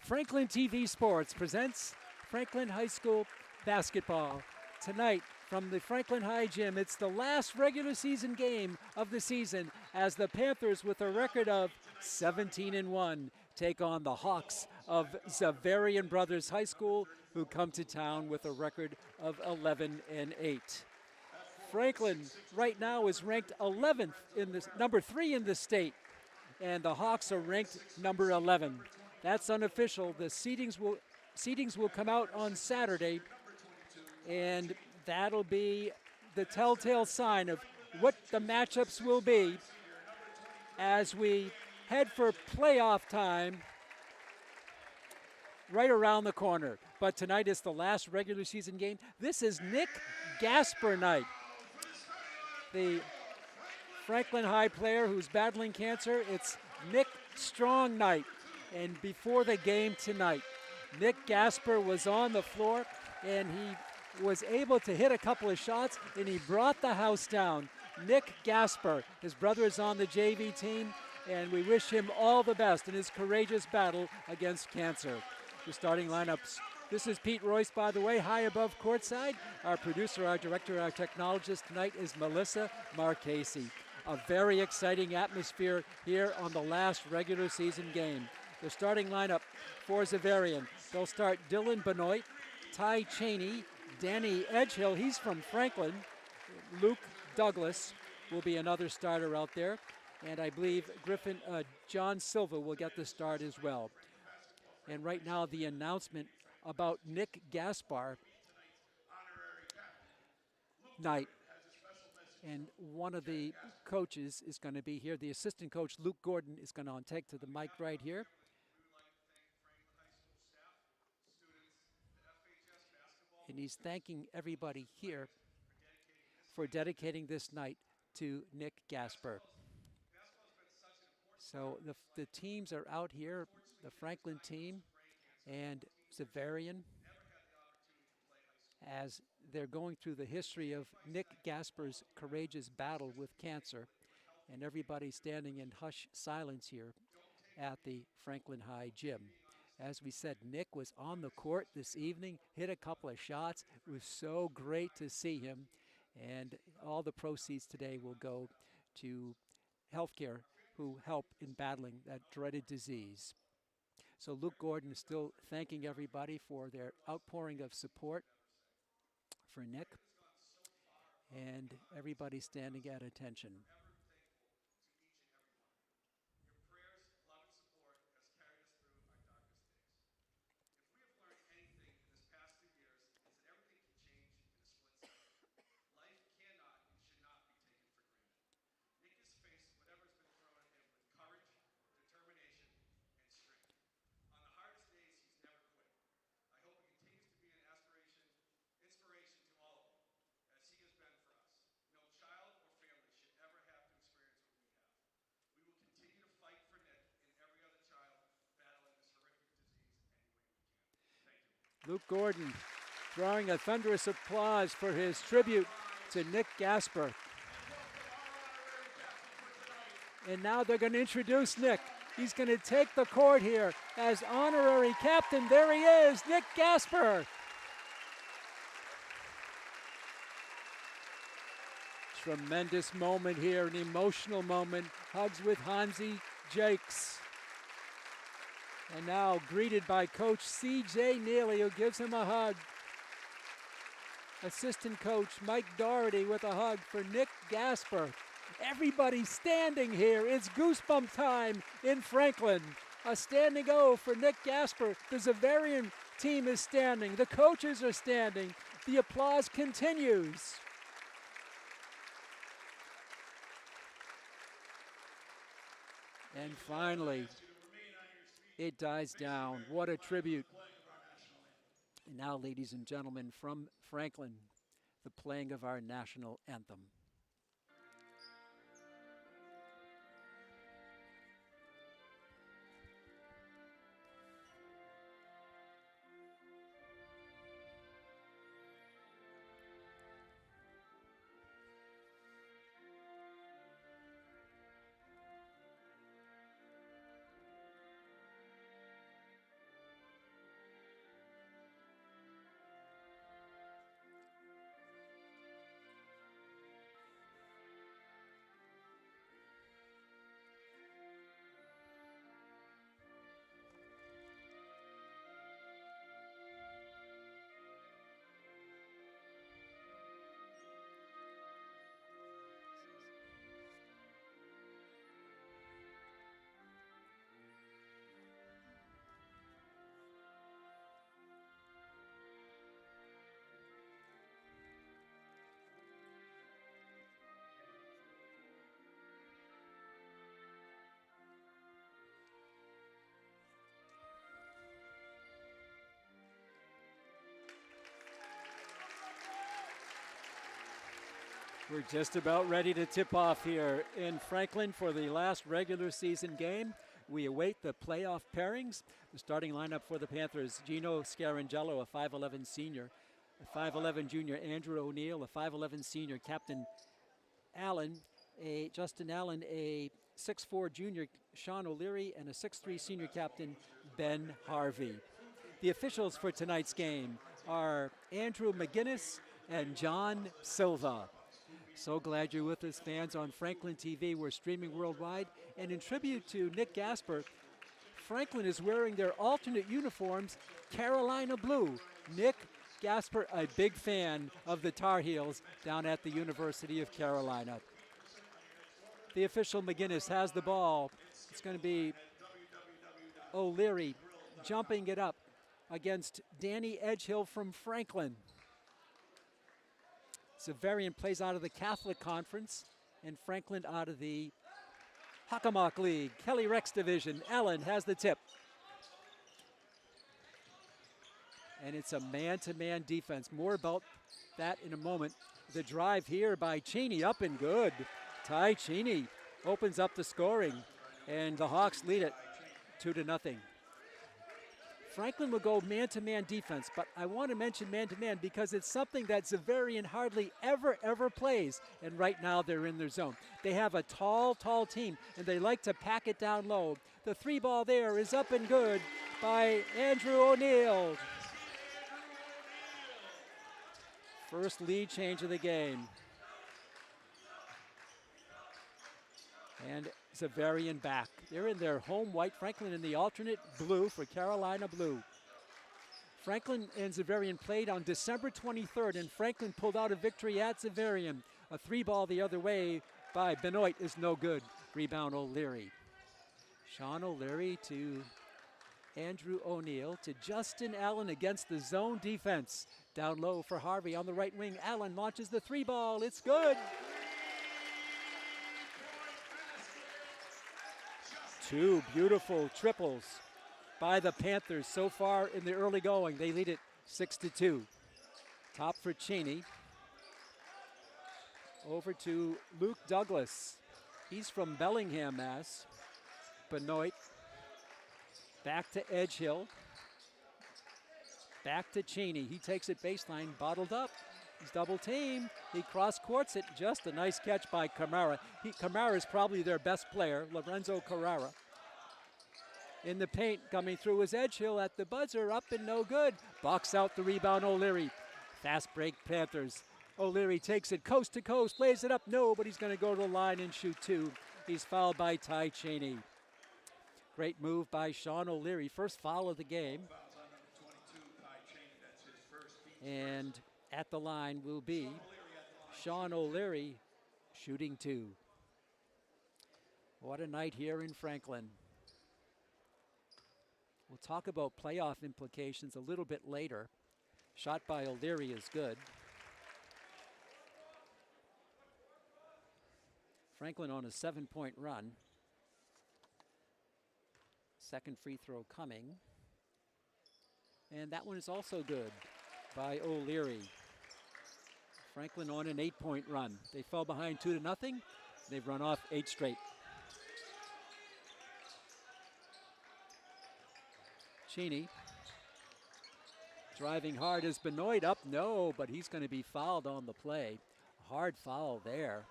Franklin TV Sports presents Franklin High School basketball. Tonight from the Franklin High Gym, it's the last regular season game of the season as the Panthers, with a record of 17-1, take on the Hawks of Xaverian Brothers High School, who come to town with a record of 11-8. Franklin right now is ranked 11th in the number 3 in the state, and the Hawks are ranked number 11. That's unofficial. The seedings will come out on Saturday, and that'll be the telltale sign of what the matchups will be as we head for playoff time right around the corner. But tonight is the last regular season game. This is Nick Gasper night, the Franklin High player who's battling cancer. It's Nick Strong night. And before the game tonight, Nick Gasper was on the floor, and he was able to hit a couple of shots, and he brought the house down. Nick Gasper, his brother is on the JV team, and we wish him all the best in his courageous battle against cancer. The starting lineups. This is Pete Royce, by the way, high above courtside. Our producer, our director, our technologist tonight is Melissa Marchese. A very exciting atmosphere here on the last regular season game. The starting lineup for Xaverian. They'll start Dylan Benoit, Ty Cheney, Danny Edgehill, he's from Franklin. Luke Douglas will be another starter out there. And I believe John Silva will get the start as well. And right now the announcement about Nick Gaspar night. And one of the coaches is going to be here. The assistant coach, Luke Gordon, is going to take to the mic right here. And he's thanking everybody here for dedicating this night to Nick Gasper. So the teams are out here, the Franklin team and Xaverian, as they're going through the history of Nick Gasper's courageous battle with cancer, and everybody standing in hushed silence here at the Franklin High Gym. As we said, Nick was on the court this evening, hit a couple of shots. It was so great to see him, and all the proceeds today will go to healthcare who help in battling that dreaded disease. So Luke Gordon is still thanking everybody for their outpouring of support for Nick, and everybody standing at attention. Luke Gordon drawing a thunderous applause for his tribute to Nick Gasper. And now they're going to introduce Nick. He's going to take the court here as honorary captain. There he is, Nick Gasper. Tremendous moment here, an emotional moment. Hugs with Hansi Jakes. And now greeted by Coach C.J. Neely, who gives him a hug. Assistant coach Mike Doherty with a hug for Nick Gasper. Everybody standing here. It's goosebump time in Franklin. A standing O for Nick Gasper. The Xaverian team is standing. The coaches are standing. The applause continues. And finally, it dies down. What a tribute. And now, ladies and gentlemen, from Franklin, the playing of our national anthem. We're just about ready to tip off here in Franklin for the last regular season game. We await the playoff pairings. The starting lineup for the Panthers: Gino Scarangello, a 5'11 senior, a 5'11 junior Andrew O'Neill, a 5'11 senior Captain Allen, Justin Allen, a 6'4 junior Sean O'Leary, and a 6'3 senior captain Ben Harvey. The officials for tonight's game are Andrew McGinnis and John Silva. So glad you're with us, fans on Franklin TV. We're streaming worldwide. And in tribute to Nick Gasper, Franklin is wearing their alternate uniforms, Carolina blue. Nick Gasper, a big fan of the Tar Heels down at the University of Carolina. The official McGinnis has the ball. It's going to be O'Leary jumping it up against Danny Edgehill from Franklin. Xaverian plays out of the Catholic Conference, and Franklin out of the Hockomock League. Kelly Rex Division. Allen has the tip. And it's a man-to-man defense. More about that in a moment. The drive here by Cheney, up and good. Ty Cheney opens up the scoring, and the Hawks lead it 2-0. Franklin will go man-to-man defense, but I want to mention man-to-man because it's something that Xaverian hardly ever plays, and right now they're in their zone. They have a tall team, and they like to pack it down low. The 3-ball there is up and good by Andrew O'Neill. First lead change of the game. And Xaverian back. They're in their home white. Franklin in the alternate blue for Carolina blue. Franklin and Xaverian played on December 23rd, and Franklin pulled out a victory at Xaverian. A 3-ball the other way by Benoit is no good. Rebound O'Leary. Sean O'Leary to Andrew O'Neill to Justin Allen against the zone defense. Down low for Harvey on the right wing. Allen launches the 3-ball. It's good. Two beautiful triples by the Panthers so far in the early going. They lead it 6-2. Top for Cheney. Over to Luke Douglas. He's from Bellingham, Mass. Benoit. Back to Edgehill. Back to Cheney. He takes it baseline, bottled up. He's double teamed. He cross courts it. Just a nice catch by Camara. Camara is probably their best player, Lorenzo Carrara. In the paint, coming through is Edgehill at the buzzer, up and no good. Box out the rebound, O'Leary. Fast break, Panthers. O'Leary takes it coast to coast, lays it up. No, but he's going to go to the line and shoot two. He's fouled by Ty Cheney. Great move by Sean O'Leary. First foul of the game. And at the line will be Sean O'Leary shooting two. What a night here in Franklin. We'll talk about playoff implications a little bit later. Shot by O'Leary is good. Franklin on a 7-point run. Second free throw coming. And that one is also good by O'Leary. Franklin on an 8-point run. They fell behind 2-0. They've run off 8 straight. Cheney driving hard is Benoit up. No, but he's going to be fouled on the play. Hard foul there.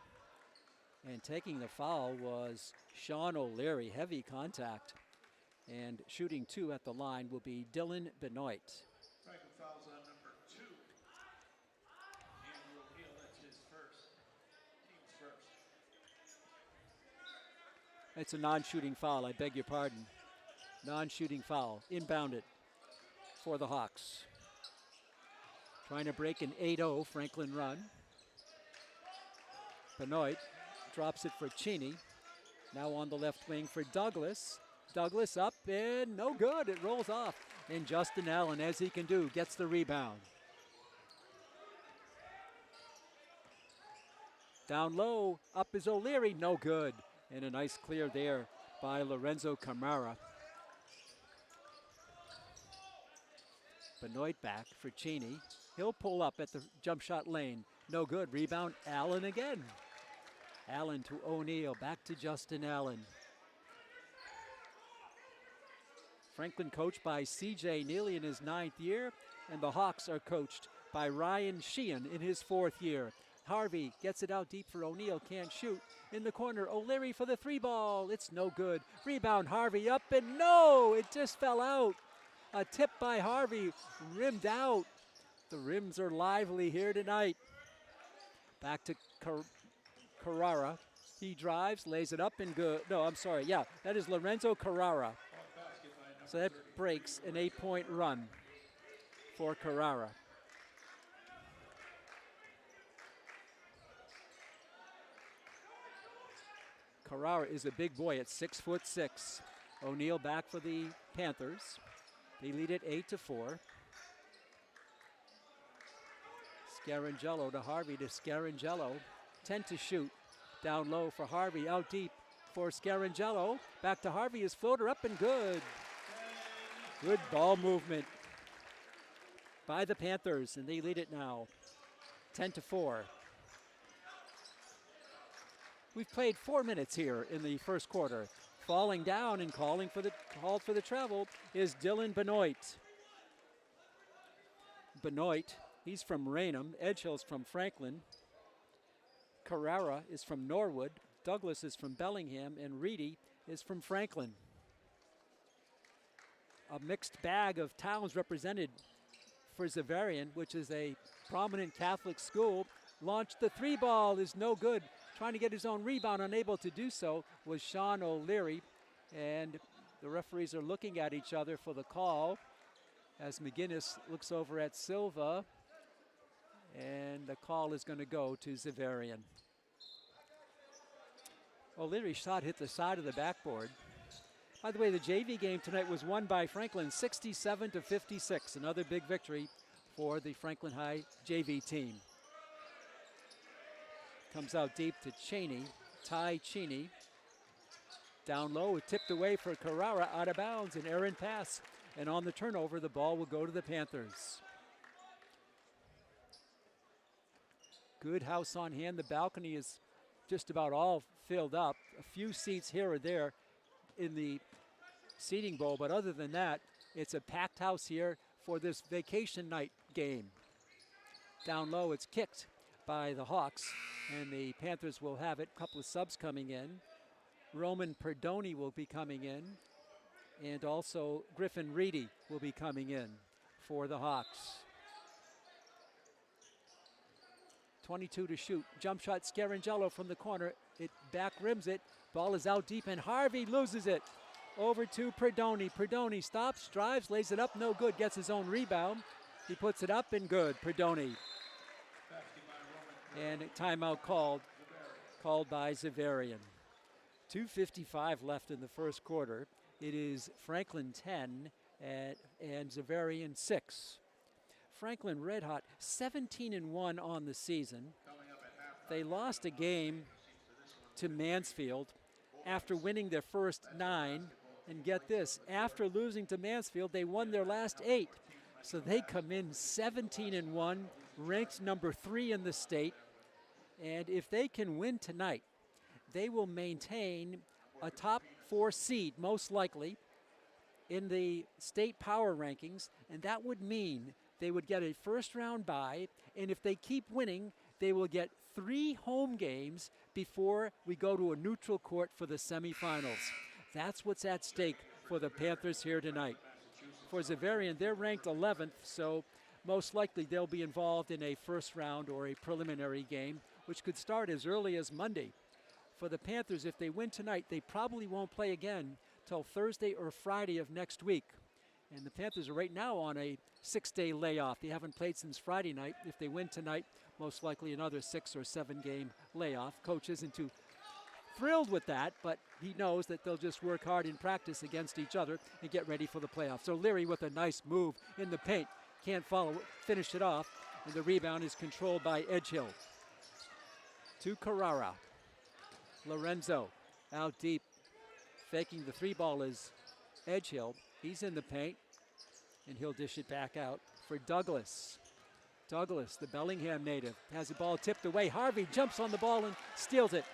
And taking the foul was Sean O'Leary. Heavy contact. And shooting two at the line will be Dylan Benoit. Fouls on number 2. Andrew O'Neill, that's his first. Team's first. It's a non-shooting foul, I beg your pardon. Non-shooting foul, inbounded for the Hawks. Trying to break an 8-0 Franklin run. Benoit drops it for Cheney. Now on the left wing for Douglas. Douglas up and no good, it rolls off. And Justin Allen, as he can do, gets the rebound. Down low, up is O'Leary, no good. And a nice clear there by Lorenzo Camara. Benoit back for Cheney. He'll pull up at the jump shot lane. No good. Rebound, Allen again. Allen to O'Neal, back to Justin Allen. Franklin coached by C.J. Neely in his 9th year, and the Hawks are coached by Ryan Sheehan in his 4th year. Harvey gets it out deep for O'Neal, can't shoot. In the corner, O'Leary for the 3-ball. It's no good. Rebound, Harvey up, and no, it just fell out. A tip by Harvey, rimmed out. The rims are lively here tonight. Back to Carrara. He drives, lays it up, and good. No, I'm sorry. Yeah, that is Lorenzo Carrara. So that breaks an 8-point run for Carrara. Carrara is a big boy at 6'6". O'Neal back for the Panthers. They lead it 8-4. Scarangello to Harvey to Scarangello. 10 to shoot. Down low for Harvey. Out deep for Scarangello. Back to Harvey. His floater up and good. Good ball movement by the Panthers, and they lead it now 10-4. We've played 4 minutes here in the first quarter. Falling down and called for the travel is Dylan Benoit. Benoit, he's from Raynham. Edgehill's from Franklin. Carrara is from Norwood. Douglas is from Bellingham, and Reedy is from Franklin. A mixed bag of towns represented for Xaverian, which is a prominent Catholic school. Launched the 3-ball, is no good. Trying to get his own rebound, unable to do so, was Sean O'Leary. And the referees are looking at each other for the call as McGinnis looks over at Silva. And the call is going to go to Xaverian. O'Leary's shot hit the side of the backboard. By the way, the JV game tonight was won by Franklin 67-56. Another big victory for the Franklin High JV team. Comes out deep to Cheney, Ty Cheney. Down low, tipped away for Carrara, out of bounds, an errant pass. And on the turnover, the ball will go to the Panthers. Good house on hand. The balcony is just about all filled up. A few seats here or there in the seating bowl, but other than that, it's a packed house here for this vacation night game. Down low, it's kicked by the Hawks, and the Panthers will have it. A couple of subs coming in. Roman Perdoni will be coming in, and also Griffin Reedy will be coming in for the Hawks. 22 to shoot. Jump shot, Scarangello from the corner. It back rims it. Ball is out deep, and Harvey loses it. Over to Perdoni. Perdoni stops, drives, lays it up, no good. Gets his own rebound. He puts it up and good. Perdoni. And a timeout called by Xaverian. 2:55 left in the first quarter. It is Franklin 10 and Xaverian 6. Franklin red hot, 17-1 on the season. They lost a game to Mansfield after winning their first 9. And get this, after losing to Mansfield, they won their last 8. So they come in 17-1, ranked number 3 in the state. And if they can win tonight, they will maintain a top 4 seed, most likely, in the state power rankings. And that would mean they would get a first-round bye. And if they keep winning, they will get 3 home games before we go to a neutral court for the semifinals. That's what's at stake for the Panthers here tonight. For Xaverian, they're ranked 11th, so most likely they'll be involved in a first round or a preliminary game, which could start as early as Monday. For the Panthers, if they win tonight, they probably won't play again till Thursday or Friday of next week. And the Panthers are right now on a 6-day layoff. They haven't played since Friday night. If they win tonight, most likely another 6 or 7 game layoff. Coach isn't too thrilled with that, but he knows that they'll just work hard in practice against each other and get ready for the playoffs. So Leary with a nice move in the paint. Can't follow, finish it off, and the rebound is controlled by Edgehill. To Carrara. Lorenzo out deep. Faking the 3-ball is Edgehill. He's in the paint, and he'll dish it back out for Douglas. Douglas, the Bellingham native, has the ball tipped away. Harvey jumps on the ball and steals it.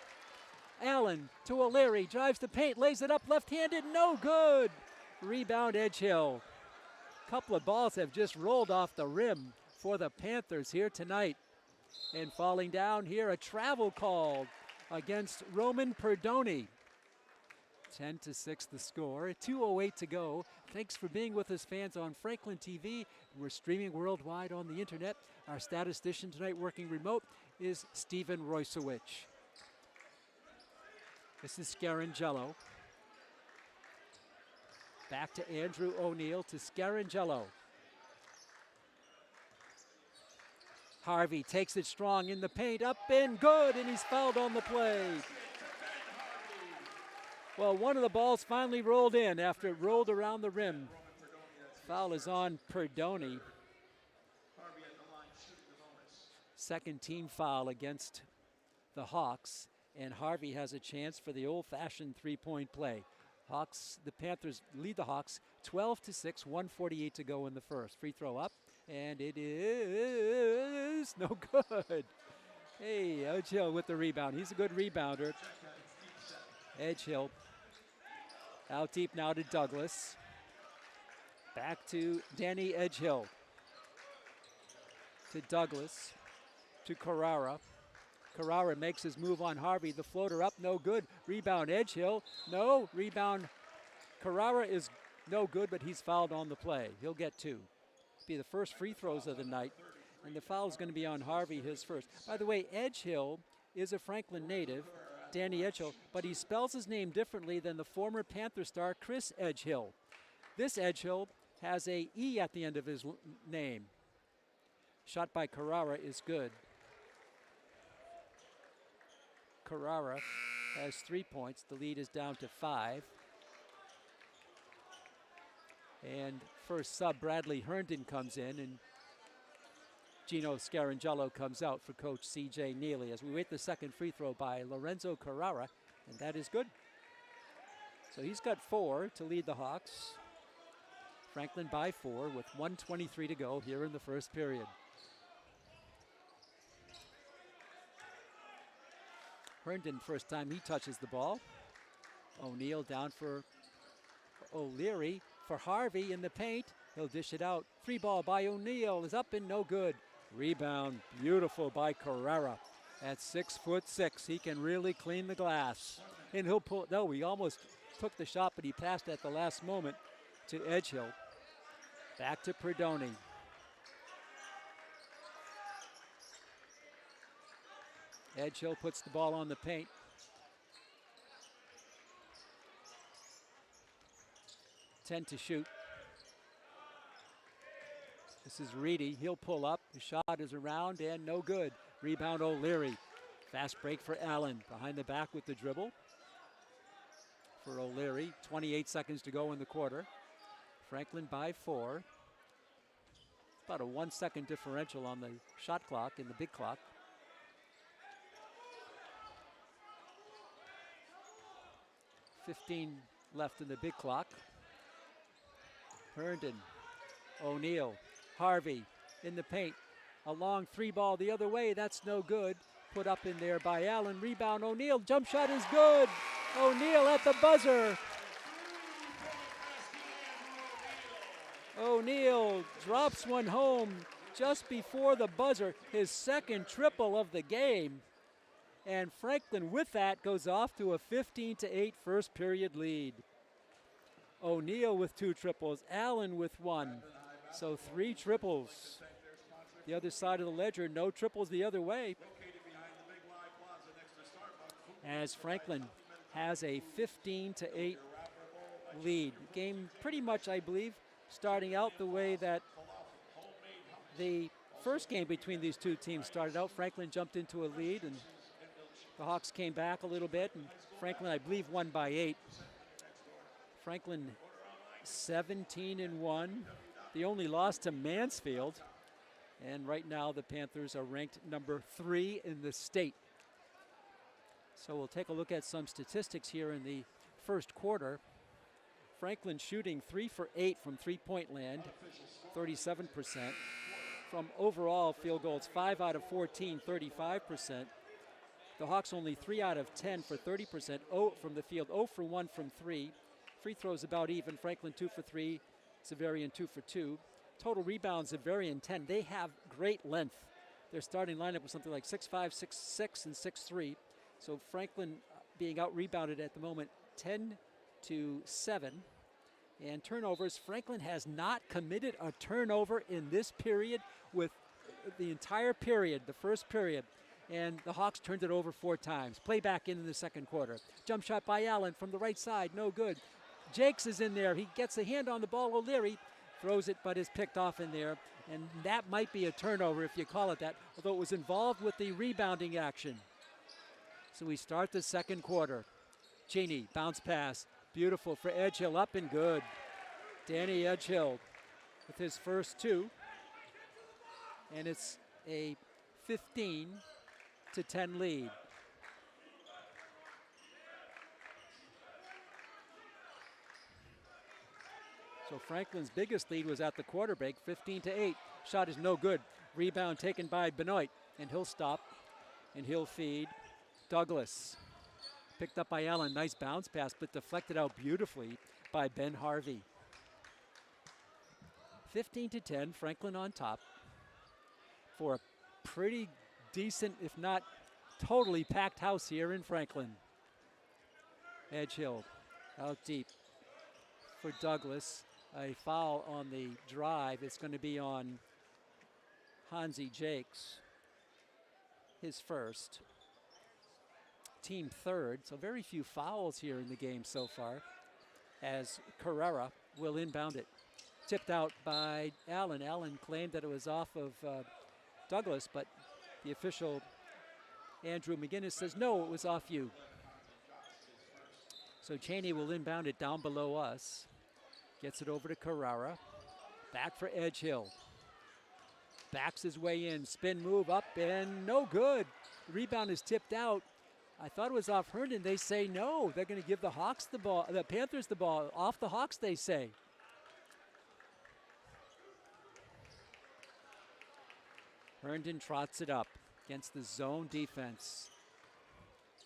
Allen to O'Leary, drives the paint, lays it up left-handed, no good. Rebound Edgehill. Couple of balls have just rolled off the rim for the Panthers here tonight. And falling down here, a travel call against Roman Perdoni. 10-6 the score, 2:08 to go. Thanks for being with us, fans, on Franklin TV. We're streaming worldwide on the internet. Our statistician tonight working remote is Stephen Roysowicz. This is Scarangello. Back to Andrew O'Neill to Scarangello. Harvey takes it strong in the paint, up and good, and he's fouled on the play. Well, one of the balls finally rolled in after it rolled around the rim. Foul is on Perdoni. Second team foul against the Hawks, and Harvey has a chance for the old-fashioned three-point play. The Panthers lead the Hawks 12-6, 1:48 to go in the first. Free throw up, and it is no good. Hey, Edgehill with the rebound. He's a good rebounder. Edgehill out deep now to Douglas. Back to Danny Edgehill. To Douglas. To Carrara. Carrara makes his move on Harvey. The floater up, no good. Rebound Edgehill. No. Rebound. Carrara is no good, but he's fouled on the play. He'll get two. Be the first free throws of the night. And the foul is going to be on Harvey, his first. By the way, Edgehill is a Franklin native, Danny Edgehill, but he spells his name differently than the former Panther star Chris Edgehill. This Edgehill has a E at the end of his name. Shot by Carrara is good. Carrara has 3 points. The lead is down to 5. And first sub Bradley Herndon comes in, and Gino Scarangello comes out for Coach C.J. Neely as we wait the second free throw by Lorenzo Carrara, and that is good. So he's got 4 to lead the Hawks. Franklin by 4 with 1:23 to go here in the first period. Herndon, first time he touches the ball. O'Neill down for O'Leary. For Harvey in the paint. He'll dish it out. 3 ball by O'Neill is up and no good. Rebound, beautiful by Carrara. At 6'6", he can really clean the glass. And he'll pull, no, he almost took the shot, but he passed at the last moment to Edgehill. Back to Perdoni. Edgehill puts the ball on the paint. Ten to shoot. This is Reedy. He'll pull up. The shot is around and no good. Rebound O'Leary. Fast break for Allen. Behind the back with the dribble. For O'Leary. 28 seconds to go in the quarter. Franklin by 4. About a 1 second differential on the shot clock in the big clock. $15 left in the big clock. Herndon, O'Neill, Harvey in the paint. A long 3 ball the other way. That's no good. Put up in there by Allen. Rebound O'Neill. Jump shot is good. O'Neill at the buzzer. O'Neill drops one home just before the buzzer. His second triple of the game. And Franklin with that goes off to a 15-8 first period lead. O'Neill with 2 triples, Allen with 1. So 3 triples. The other side of the ledger, no triples the other way. As Franklin has a 15-8 lead. Game pretty much, I believe, starting out the way that the first game between these two teams started out. Franklin jumped into a lead, and the Hawks came back a little bit, and Franklin, I believe, won by 8. Franklin 17-1. The only loss to Mansfield. And right now the Panthers are ranked number 3 in the state. So we'll take a look at some statistics here in the first quarter. Franklin shooting 3 for 8 from three-point land, 37%. from overall field goals, 5 out of 14, 35%. The Hawks only 3 out of 10 for 30%. 0 from the field, 0 for 1 from 3. Free throws about even. Franklin 2 for 3, Xaverian 2 for 2. Total rebounds, Xaverian 10. They have great length. Their starting lineup was something like 6'5", 6'6", and 6'3". So Franklin being out-rebounded at the moment 10-7. And turnovers, Franklin has not committed a turnover in this period with the entire period, the first period. And the Hawks turned it over 4 times. Play back in the second quarter. Jump shot by Allen from the right side, no good. Jakes is in there. He gets a hand on the ball. O'Leary throws it, but is picked off in there. And that might be a turnover if you call it that, although it was involved with the rebounding action. So we start the second quarter. Cheney, bounce pass. Beautiful for Edgehill, up and good. Danny Edgehill with his first 2. And it's a 15-10 lead. So Franklin's biggest lead was at the quarter break, 15-8. Shot is no good. Rebound taken by Benoit, and he'll stop, and he'll feed. Douglas, picked up by Allen. Nice bounce pass, but deflected out beautifully by Ben Harvey. 15-10, Franklin on top for a pretty decent, if not totally packed house here in Franklin. Edgehill out deep for Douglas. A foul on the drive. It's going to be on Hansi Jakes, his first. Team third, so very few fouls here in the game so far, as Carrera will inbound it. Tipped out by Allen. Allen claimed that it was off of Douglas, but the official, Andrew McGinnis, says, no, it was off you. So Cheney will inbound it down below us. Gets it over to Carrera. Back for Edgehill. Backs his way in. Spin move up and no good. The rebound is tipped out. I thought it was off Herndon. They say no. They're going to give the Hawks the ball, the Panthers the ball. Off the Hawks, they say. Herndon trots it up against the zone defense.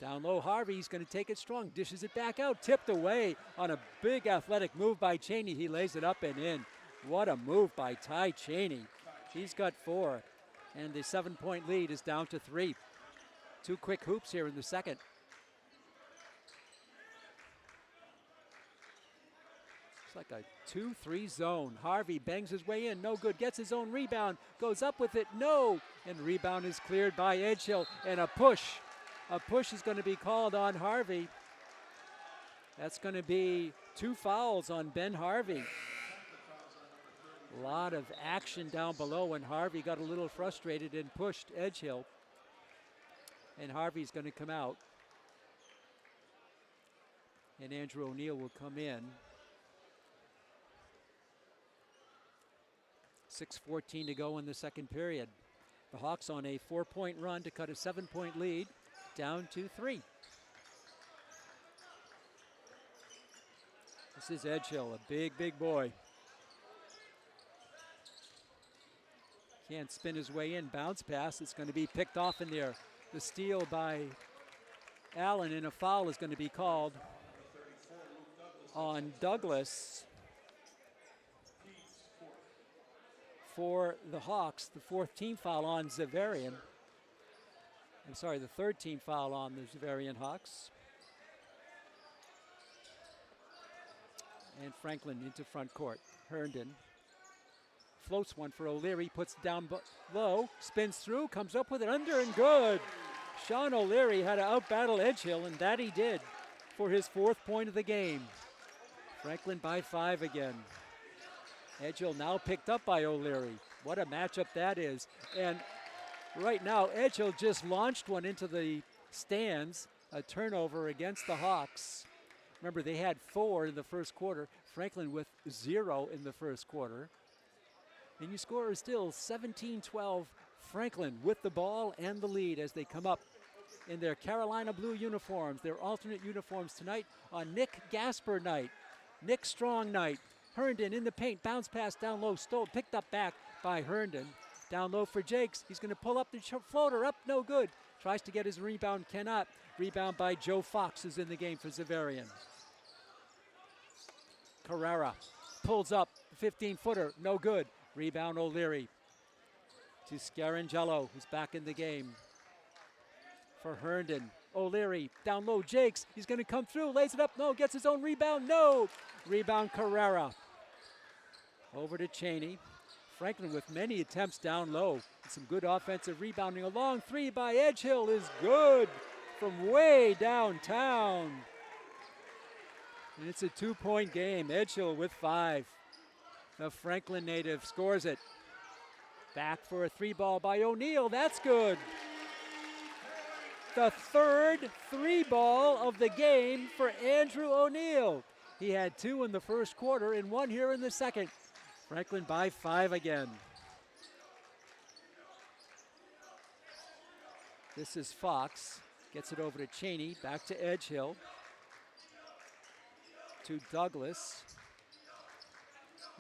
Down low, Harvey's going to take it strong. Dishes it back out. Tipped away on a big athletic move by Cheney. He lays it up and in. What a move by Ty Cheney. He's got 4. And the 7-point lead is down to 3. 2 quick hoops here in the second. It's like a 2-3 zone. Harvey bangs his way in. No good. Gets his own rebound. Goes up with it. No. And the rebound is cleared by Edgehill. And a push. A push is going to be called on Harvey. That's going to be 2 fouls on Ben Harvey. A lot of action down below, and Harvey got a little frustrated and pushed Edgehill. And Harvey's going to come out. And Andrew O'Neill will come in. 6:14 to go in the second period. The Hawks on a 4-point run to cut a 7-point lead. Down to 3. This is Edgehill, a big, big boy. Can't spin his way in. Bounce pass. It's going to be picked off in there. The steal by Allen, and a foul is going to be called on Douglas for the Hawks. The 4th team foul on Xaverian. I'm sorry, the 3rd team foul on the Xaverian Hawks. And Franklin into front court. Herndon floats one for O'Leary, puts it down low, spins through, comes up with it under and good. Sean O'Leary had to out-battle Edgehill, and that he did for his 4th point of the game. Franklin by 5 again. Edgehill now picked up by O'Leary. What a matchup that is. And right now, Edgehill just launched one into the stands, a turnover against the Hawks. Remember, they had 4 in the first quarter. Franklin with 0 in the first quarter. And your score is still 17-12. Franklin with the ball and the lead as they come up in their Carolina blue uniforms, their alternate uniforms tonight on Nick Gasper night, Nick Strong night. Herndon in the paint, bounce pass down low, stole, picked up back by Herndon. Down low for Jakes. He's going to pull up the floater. Up, no good. Tries to get his rebound, cannot. Rebound by Joe Fox, who's in the game for Xaverian. Carrera pulls up, 15-footer, no good. Rebound O'Leary to Scarangello, who's back in the game. For Herndon, O'Leary, down low, Jakes. He's going to come through, lays it up, no, gets his own rebound, no. Rebound Carrera. Over to Cheney. Franklin with many attempts down low. Some good offensive rebounding. A long three by Edgehill is good from way downtown. And it's a 2-point game. Edgehill with 5. The Franklin native scores it. Back for a 3-ball by O'Neill. That's good. The third 3-ball of the game for Andrew O'Neill. He had 2 in the first quarter and 1 here in the second. Franklin by 5 again. This is Fox. Gets it over to Cheney. Back to Edgehill. To Douglas.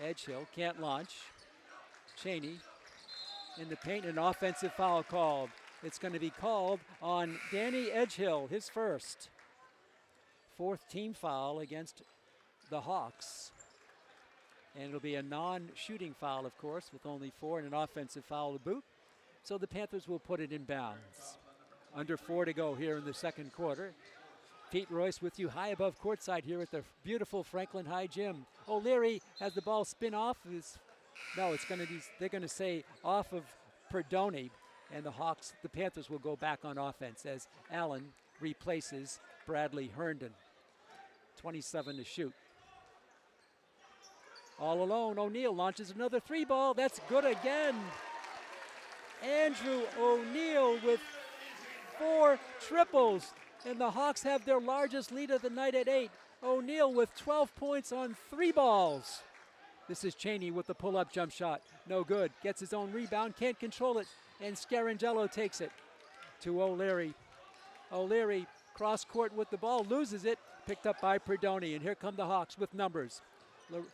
Edgehill can't launch. Cheney in the paint, an offensive foul called. It's going to be called on Danny Edgehill, his first. 4th team foul against the Hawks. And it'll be a non-shooting foul, of course, with only 4 and an offensive foul to boot. So the Panthers will put it in bounds. Under 4 to go here in the second quarter. Pete Royce with you high above courtside here at the beautiful Franklin High Gym. O'Leary has the ball spin off. They're going to say off of Perdoni. And the Panthers will go back on offense as Allen replaces Bradley Herndon. 27 to shoot. All alone, O'Neill launches another 3-ball. That's good again. Andrew O'Neill with 4 triples. And the Hawks have their largest lead of the night at 8. O'Neill with 12 points on 3 balls. This is Cheney with the pull-up jump shot. No good. Gets his own rebound, can't control it. And Scarangello takes it to O'Leary. O'Leary cross court with the ball, loses it. Picked up by Perdoni. And here come the Hawks with numbers.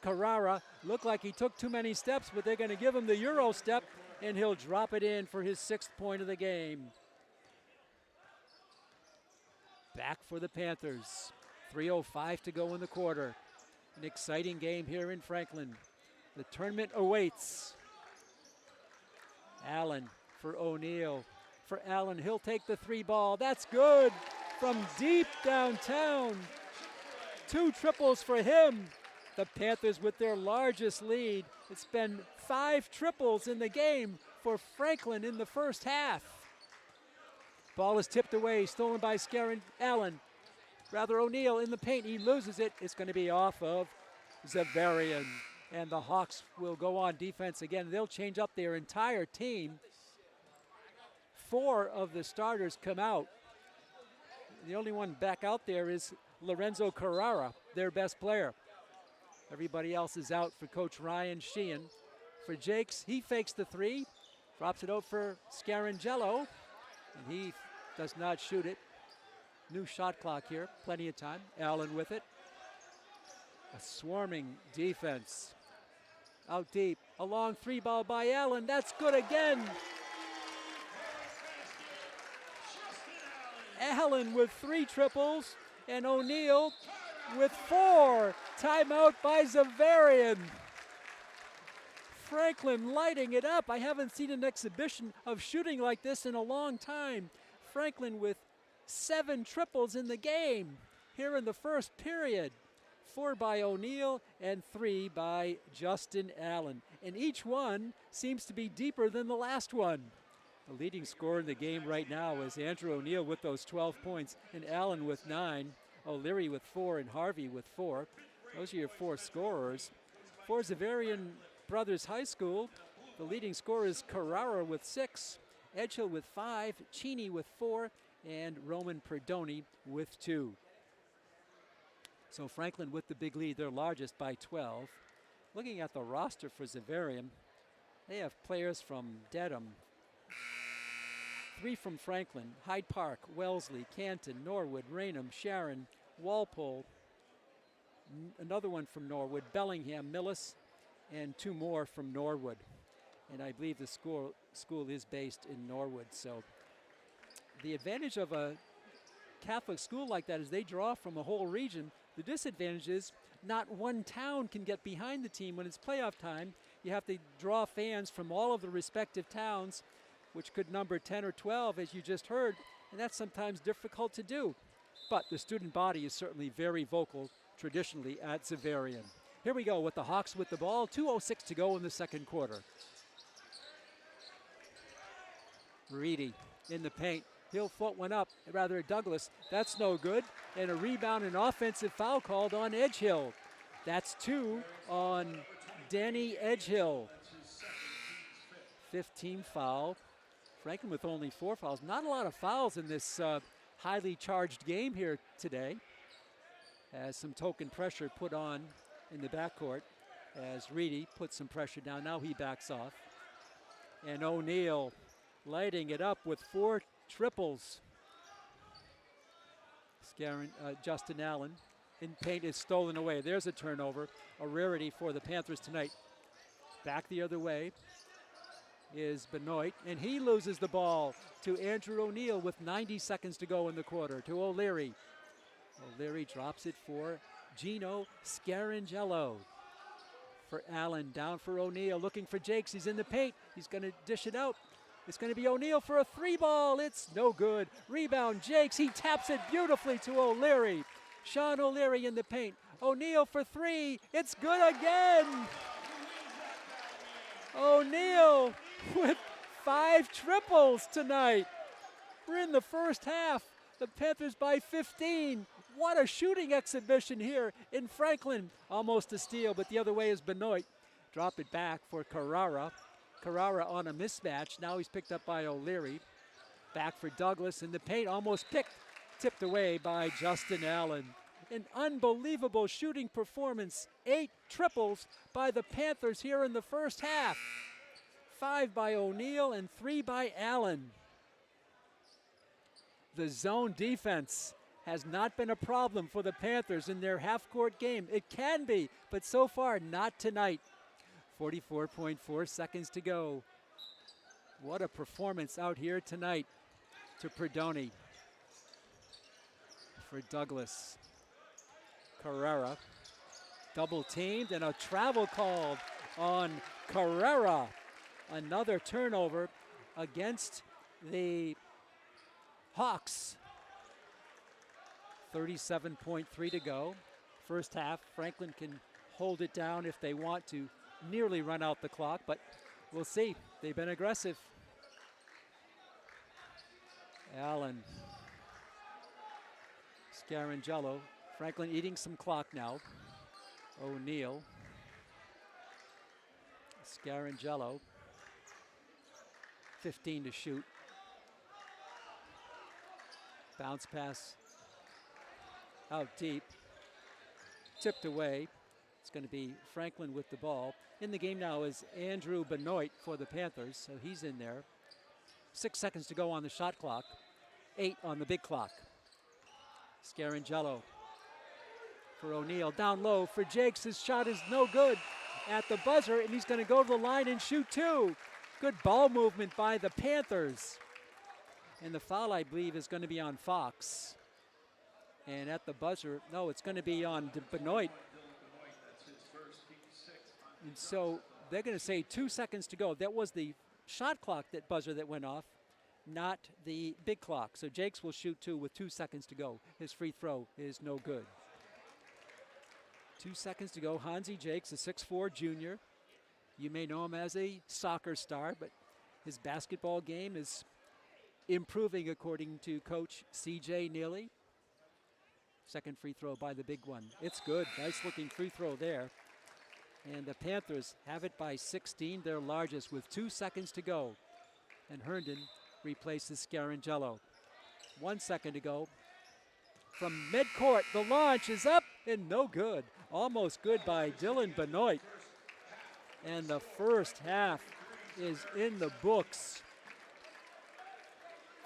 Carrara looked like he took too many steps, but they're going to give him the Euro step, and he'll drop it in for his 6th point of the game. Back for the Panthers. 3:05 to go in the quarter. An exciting game here in Franklin. The tournament awaits. Allen for O'Neill. For Allen, he'll take the 3-ball. That's good from deep downtown. 2 triples for him. The Panthers with their largest lead. It's been 5 triples in the game for Franklin in the first half. Ball is tipped away, stolen by O'Neill in the paint. He loses it. It's going to be off of Xaverian. And the Hawks will go on defense again. They'll change up their entire team. 4 of the starters come out. The only one back out there is Lorenzo Carrara, their best player. Everybody else is out for Coach Ryan Sheehan. For Jakes, he fakes the 3, drops it out for Scarangello, and he does not shoot it. New shot clock here, plenty of time. Allen with it. A swarming defense. Out deep, a long 3-ball by Allen. That's good again. Allen with 3 triples, and O'Neill with 4. Timeout by Xaverian. Franklin lighting it up. I haven't seen an exhibition of shooting like this in a long time. Franklin with 7 triples in the game here in the first period. 4 by O'Neill and 3 by Justin Allen. And each one seems to be deeper than the last one. The leading scorer in the game right now is Andrew O'Neill with those 12 points, and Allen with 9, O'Leary with 4, and Harvey with 4. Those are your 4 scorers. For Xaverian Brothers High School, the leading scorer is Carrara with 6, Edgehill with 5, Cheney with 4, and Roman Perdoni with 2. So Franklin with the big lead, their largest by 12. Looking at the roster for Xaverian, they have players from Dedham, 3 from Franklin, Hyde Park, Wellesley, Canton, Norwood, Raynham, Sharon, Walpole, another one from Norwood, Bellingham, Millis, and 2 more from Norwood. and I believe the school is based in Norwood. So the advantage of a Catholic school like that is they draw from a whole region. The disadvantage is not one town can get behind the team when it's playoff time. You have to draw fans from all of the respective towns, which could number 10 or 12, as you just heard, and that's sometimes difficult to do. But the student body is certainly very vocal traditionally at Xaverian. Here we go with the Hawks with the ball. 2:06 to go in the second quarter. Reedy in the paint. He'll float one up, rather Douglas. That's no good. And a rebound and offensive foul called on Edgehill. That's 2 on Danny Edgehill. 15 foul. Franklin with only 4 fouls. Not a lot of fouls in this highly charged game here today. As some token pressure put on in the backcourt as Reedy puts some pressure down. Now he backs off. And O'Neal lighting it up with 4 triples. Justin Allen in paint is stolen away. There's a turnover, a rarity for the Panthers tonight. Back the other way is Benoit, and he loses the ball to Andrew O'Neal with 90 seconds to go in the quarter, to O'Leary. O'Leary drops it for Gino Scarangello. For Allen, down for O'Neal, looking for Jakes. He's in the paint. He's going to dish it out. It's going to be O'Neal for a 3-ball. It's no good. Rebound, Jakes. He taps it beautifully to O'Leary. Sean O'Leary in the paint. O'Neal for 3. It's good again. O'Neal with 5 triples tonight. We're in the first half. The Panthers by 15. What a shooting exhibition here in Franklin. Almost a steal, but the other way is Benoit. Drop it back for Carrara. Carrara on a mismatch. Now he's picked up by O'Leary. Back for Douglas in the paint. Almost tipped away by Justin Allen. An unbelievable shooting performance. 8 triples by the Panthers here in the first half. 5 by O'Neal and 3 by Allen. The zone defense has not been a problem for the Panthers in their half-court game. It can be, but so far not tonight. 44.4 seconds to go. What a performance out here tonight to Perdoni. For Douglas. Carrera. Double teamed and a travel called on Carrera. Another turnover against the Hawks. 37.3 to go. First half, Franklin can hold it down if they want to nearly run out the clock, but we'll see. They've been aggressive. Allen. Scarangello. Franklin eating some clock now. O'Neal. Scarangello. 15 to shoot. Bounce pass out deep. Tipped away. It's going to be Franklin with the ball. In the game now is Andrew Benoit for the Panthers, so he's in there. 6 seconds to go on the shot clock. 8 on the big clock. Scarangello for O'Neal. Down low for Jakes. His shot is no good at the buzzer, and he's going to go to the line and shoot 2. Good ball movement by the Panthers. And the foul, I believe, is going to be on Fox. And at the buzzer, no, it's going to be on Benoit. And so they're going to say 2 seconds to go. That was the shot clock, that buzzer that went off, not the big clock. So Jakes will shoot 2 with 2 seconds to go. His free throw is no good. 2 seconds to go. Hansi Jakes, a 6'4" junior. You may know him as a soccer star, but his basketball game is improving according to Coach C.J. Neely. Second free throw by the big one. It's good. Nice looking free throw there. And the Panthers have it by 16, their largest, with 2 seconds to go. And Herndon replaces Scarangello. 1 second to go. From midcourt, the launch is up and no good. Almost good by Dylan Benoit. And the first half is in the books.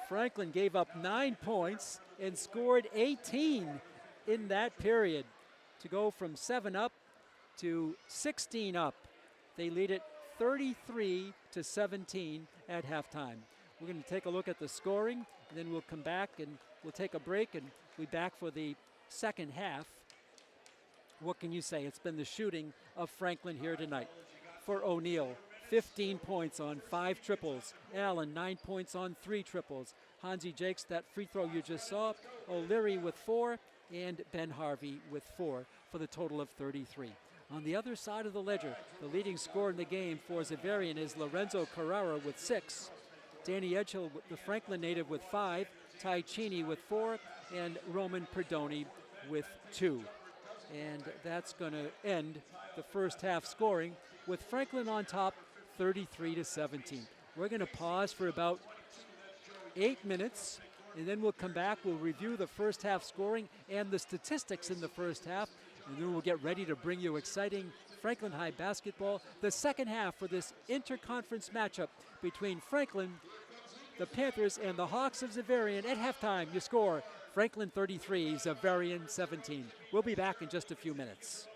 Franklin gave up 9 points and scored 18 in that period to go from 7 up to 16 up. They lead it 33-17 at halftime. We're going to take a look at the scoring, and then we'll come back and we'll take a break, and we'll be back for the second half. What can you say? It's been the shooting of Franklin here tonight. For O'Neill, 15 points on 5 triples. Allen, 9 points on 3 triples. Hansi Jakes, that free throw you just saw. O'Leary with 4, and Ben Harvey with 4 for the total of 33. On the other side of the ledger, the leading scorer in the game for Xaverian is Lorenzo Carrara with 6. Danny Edgehill, the Franklin native, with 5. Ty Cheney with 4. And Roman Perdoni with 2. And that's going to end the first half scoring with Franklin on top, 33-17. We're going to pause for about 8 minutes, and then we'll come back. We'll review the first half scoring and the statistics in the first half, and then we'll get ready to bring you exciting Franklin High basketball, the second half for this interconference matchup between Franklin, the Panthers, and the Hawks of Xaverian. At halftime, you score Franklin 33, Xaverian 17. We'll be back in just a few minutes.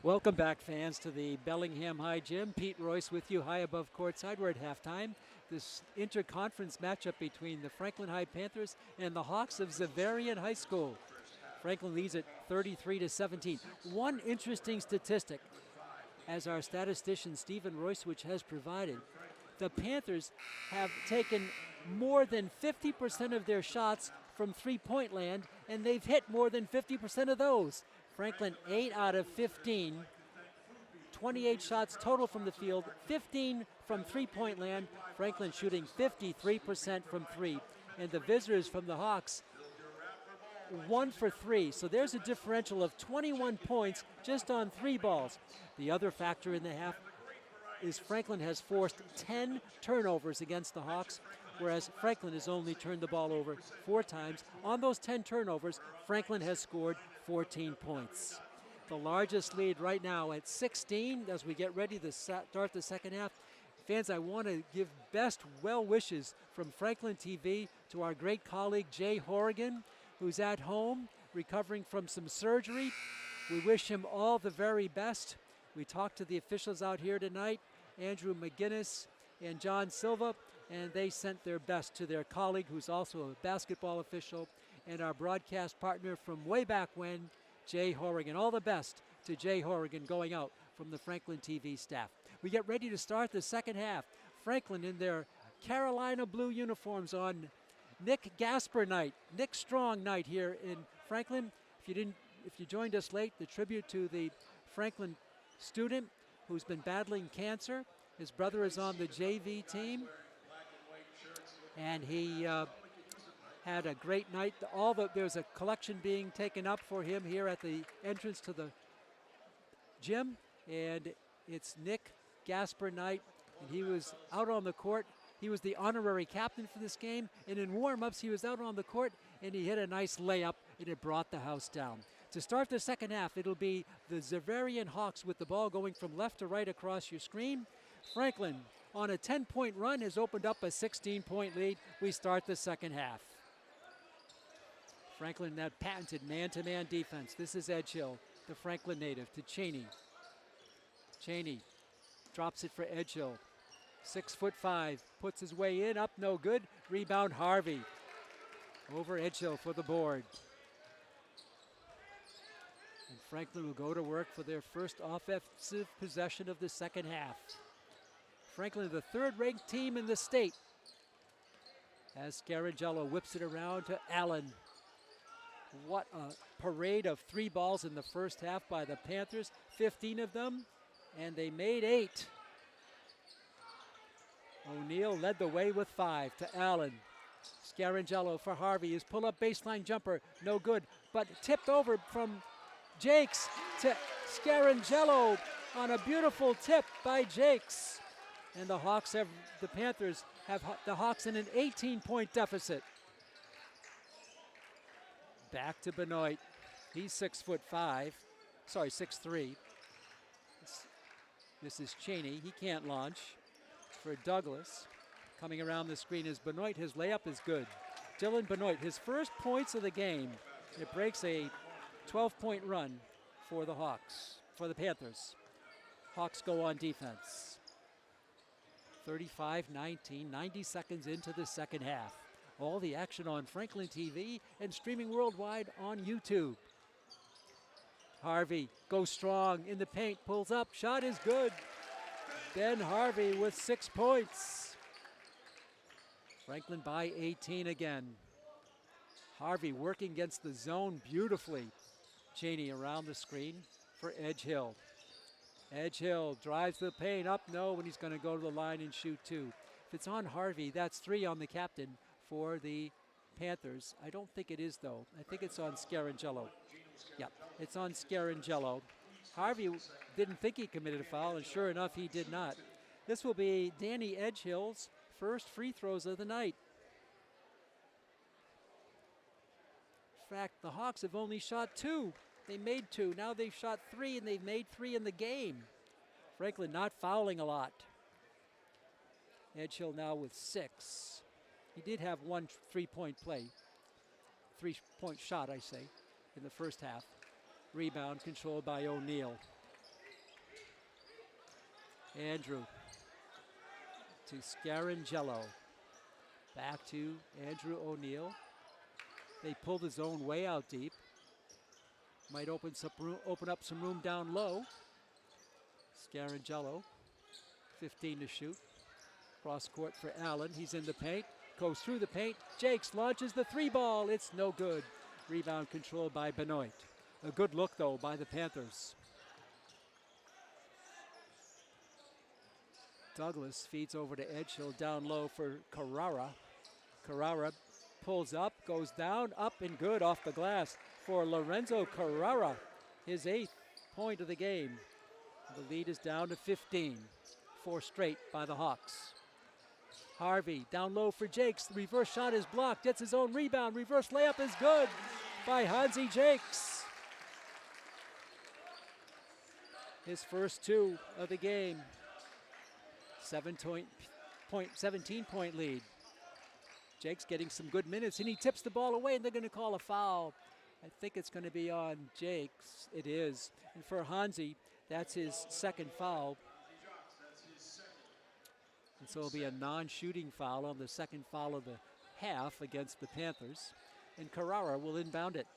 Welcome back, fans, to the Bellingham High Gym. Pete Royce with you high above courtside. We're at halftime. This interconference matchup between the Franklin High Panthers and the Hawks of Xaverian High School. Franklin leads at 33-17. One interesting statistic, as our statistician Stephen Roycewich has provided, the Panthers have taken more than 50% of their shots from three-point land, and they've hit more than 50% of those. Franklin 8 out of 15, 28 shots total from the field, 15 from three-point land. Franklin shooting 53% from three. And the visitors from the Hawks, 1 for 3. So there's a differential of 21 points just on 3 balls. The other factor in the half is Franklin has forced 10 turnovers against the Hawks, whereas Franklin has only turned the ball over 4 times. On those 10 turnovers, Franklin has scored 14 points. The largest lead right now at 16 as we get ready to start the second half. Fans, I want to give best well wishes from Franklin TV to our great colleague Jay Horrigan, who's at home recovering from some surgery. We wish him all the very best. We talked to the officials out here tonight, Andrew McGinnis and John Silva, and they sent their best to their colleague, who's also a basketball official, and our broadcast partner from way back when, Jay Horrigan. All the best to Jay Horrigan going out from the Franklin TV staff. We get ready to start the second half. Franklin in their Carolina blue uniforms on Nick Gasper night, Nick Strong night here in Franklin. If you joined us late, the tribute to the Franklin student who's been battling cancer. His brother is on the JV team, and he had a great night. There's a collection being taken up for him here at the entrance to the gym, and it's Nick Gasper night, and he was out on the court. He was the honorary captain for this game, and in warm-ups he was out on the court and he hit a nice layup, and it brought the house down. To start the second half, it'll be the Xaverian Hawks with the ball going from left to right across your screen. Franklin on a 10-point run has opened up a 16-point lead. We start the second half. Franklin, that patented man-to-man defense. This is Edgehill, the Franklin native, to Cheney. Cheney drops it for Edgehill. 6'5", puts his way in, up no good. Rebound Harvey. Over Edgehill for the board. And Franklin will go to work for their first offensive possession of the second half. Franklin, the third-ranked team in the state, as Scarangello whips it around to Allen. What a parade of 3 balls in the first half by the Panthers, 15 of them, and they made 8. O'Neal led the way with 5 to Allen. Scarangello for Harvey. His pull-up baseline jumper, no good, but tipped over from Jakes to Scarangello on a beautiful tip by Jakes. And the Panthers have the Hawks in an 18-point deficit. Back to Benoit. He's 6'5", 6'3". This is Cheney. He can't launch. For Douglas. Coming around the screen is Benoit. His layup is good. Dylan Benoit, his first points of the game. It breaks a 12-point run for the Hawks, for the Panthers. Hawks go on defense. 35-19, 90 seconds into the second half. All the action on Franklin TV and streaming worldwide on YouTube. Harvey goes strong in the paint, pulls up, shot is good. Ben Harvey with 6 points. Franklin by 18 again. Harvey working against the zone beautifully. Cheney around the screen for Edgehill. Edgehill drives the paint up, no, when he's going to go to the line and shoot 2. If it's on Harvey, that's 3 on the captain for the Panthers. I don't think it is, though. I think it's on Scarangello. Yeah, it's on Scarangello. Harvey didn't think he committed a foul, and sure enough, he did not. This will be Danny Edgehill's first free throws of the night. In fact, the Hawks have only shot 2. They made 2. Now they've shot 3, and they've made 3 in the game. Franklin not fouling a lot. Edgehill now with 6. He did have 1 3-point play. 3-point shot, I say, in the first half. Rebound controlled by O'Neal. Andrew to Scarangello. Back to Andrew O'Neill. They pulled his own way out deep. Might open up some room down low. Scarangello, 15 to shoot. Cross court for Allen. He's in the paint. Goes through the paint. Jakes launches the three ball. It's no good. Rebound controlled by Benoit. A good look, though, by the Panthers. Douglas feeds over to Edgehill down low for Carrara. Carrara pulls up, goes down, up and good off the glass for Lorenzo Carrara. His 8th point of the game. The lead is down to 15. 4 straight by the Hawks. Harvey down low for Jakes. The reverse shot is blocked. Gets his own rebound. Reverse layup is good by Hansi Jakes. His first 2 of the game. 17-point lead. Jakes getting some good minutes, and he tips the ball away, and they're going to call a foul. I think it's going to be on Jakes. It is. And for Hansi, that's his 2nd foul. And so it'll be a non-shooting foul on the 2nd foul of the half against the Panthers. And Carrara will inbound it.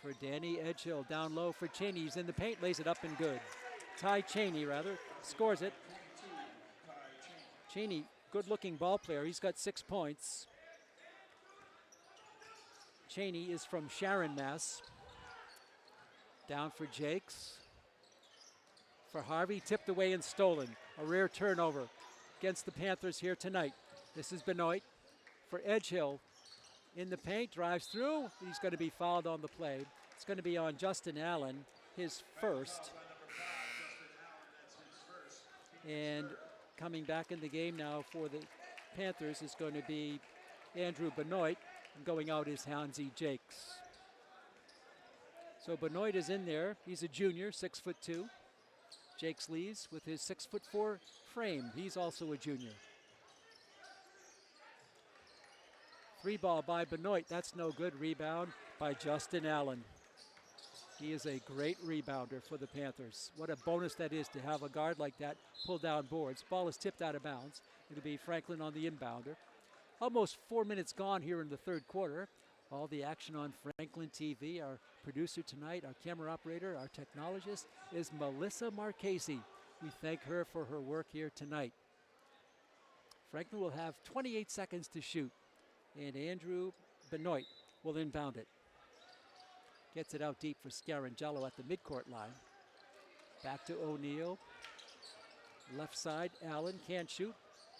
For Danny Edgehill, down low for Cheney. He's in the paint, lays it up and good. Ty Cheney, scores it. Cheney, good-looking ball player. He's got 6 points. Cheney is from Sharon, Mass. Down for Jakes. For Harvey, tipped away and stolen. A rare turnover against the Panthers here tonight. This is Benoit for Edgehill. In the paint, drives through. He's going to be fouled on the play. It's going to be on Justin Allen, his first. And coming back in the game now for the Panthers is going to be Andrew Benoit. And going out is Hansi Jakes. So Benoit is in there. He's a junior, 6'2". Jakes leads with his 6'4" frame. He's also a junior. 3 ball by Benoit. That's no good. Rebound by Justin Allen. He is a great rebounder for the Panthers. What a bonus that is to have a guard like that pull down boards. Ball is tipped out of bounds. It'll be Franklin on the inbounder. Almost 4 minutes gone here in the 3rd quarter. All the action on Franklin TV. Our producer tonight, our camera operator, our technologist is Melissa Marchese. We thank her for her work here tonight. Franklin will have 28 seconds to shoot. And Andrew Benoit will inbound it. Gets it out deep for Scarangello at the midcourt line. Back to O'Neill. Left side, Allen can't shoot.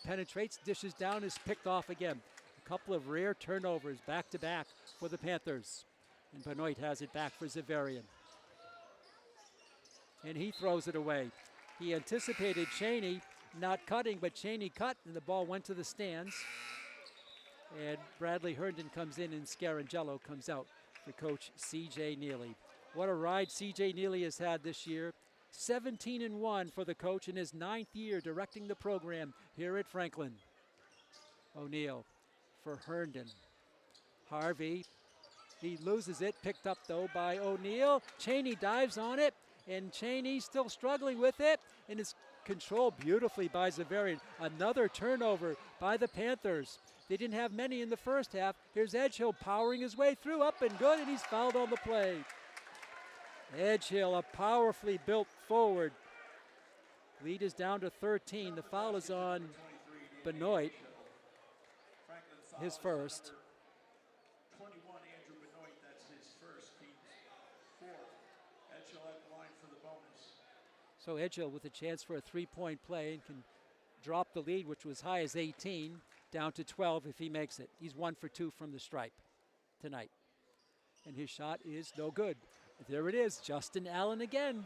Penetrates, dishes down, is picked off again. A couple of rare turnovers back-to-back for the Panthers. And Benoit has it back for Xaverian. And he throws it away. He anticipated Cheney not cutting, but Cheney cut, and the ball went to the stands. And Bradley Herndon comes in, and Scarangello comes out for Coach C.J. Neely. What a ride C.J. Neely has had this year. 17-1 for the coach in his 9th year directing the program here at Franklin. O'Neill for Herndon. Harvey, he loses it, picked up though by O'Neill. Cheney dives on it, and Cheney still struggling with it, and it's controlled beautifully by Xaverian. Another turnover by the Panthers. They didn't have many in the first half. Here's Edgehill powering his way through, up and good, and he's fouled on the play. Edgehill, a powerfully built forward. Lead is down to 13. The foul is on Benoit, his first. 21, Andrew Benoit, that's his first. Team's 4th. Edgehill at the line for the bonus. So Edgehill with a chance for a 3-point play and can drop the lead, which was high as 18, down to 12 if he makes it. He's 1 for 2 from the stripe tonight. And his shot is no good. There it is, Justin Allen again.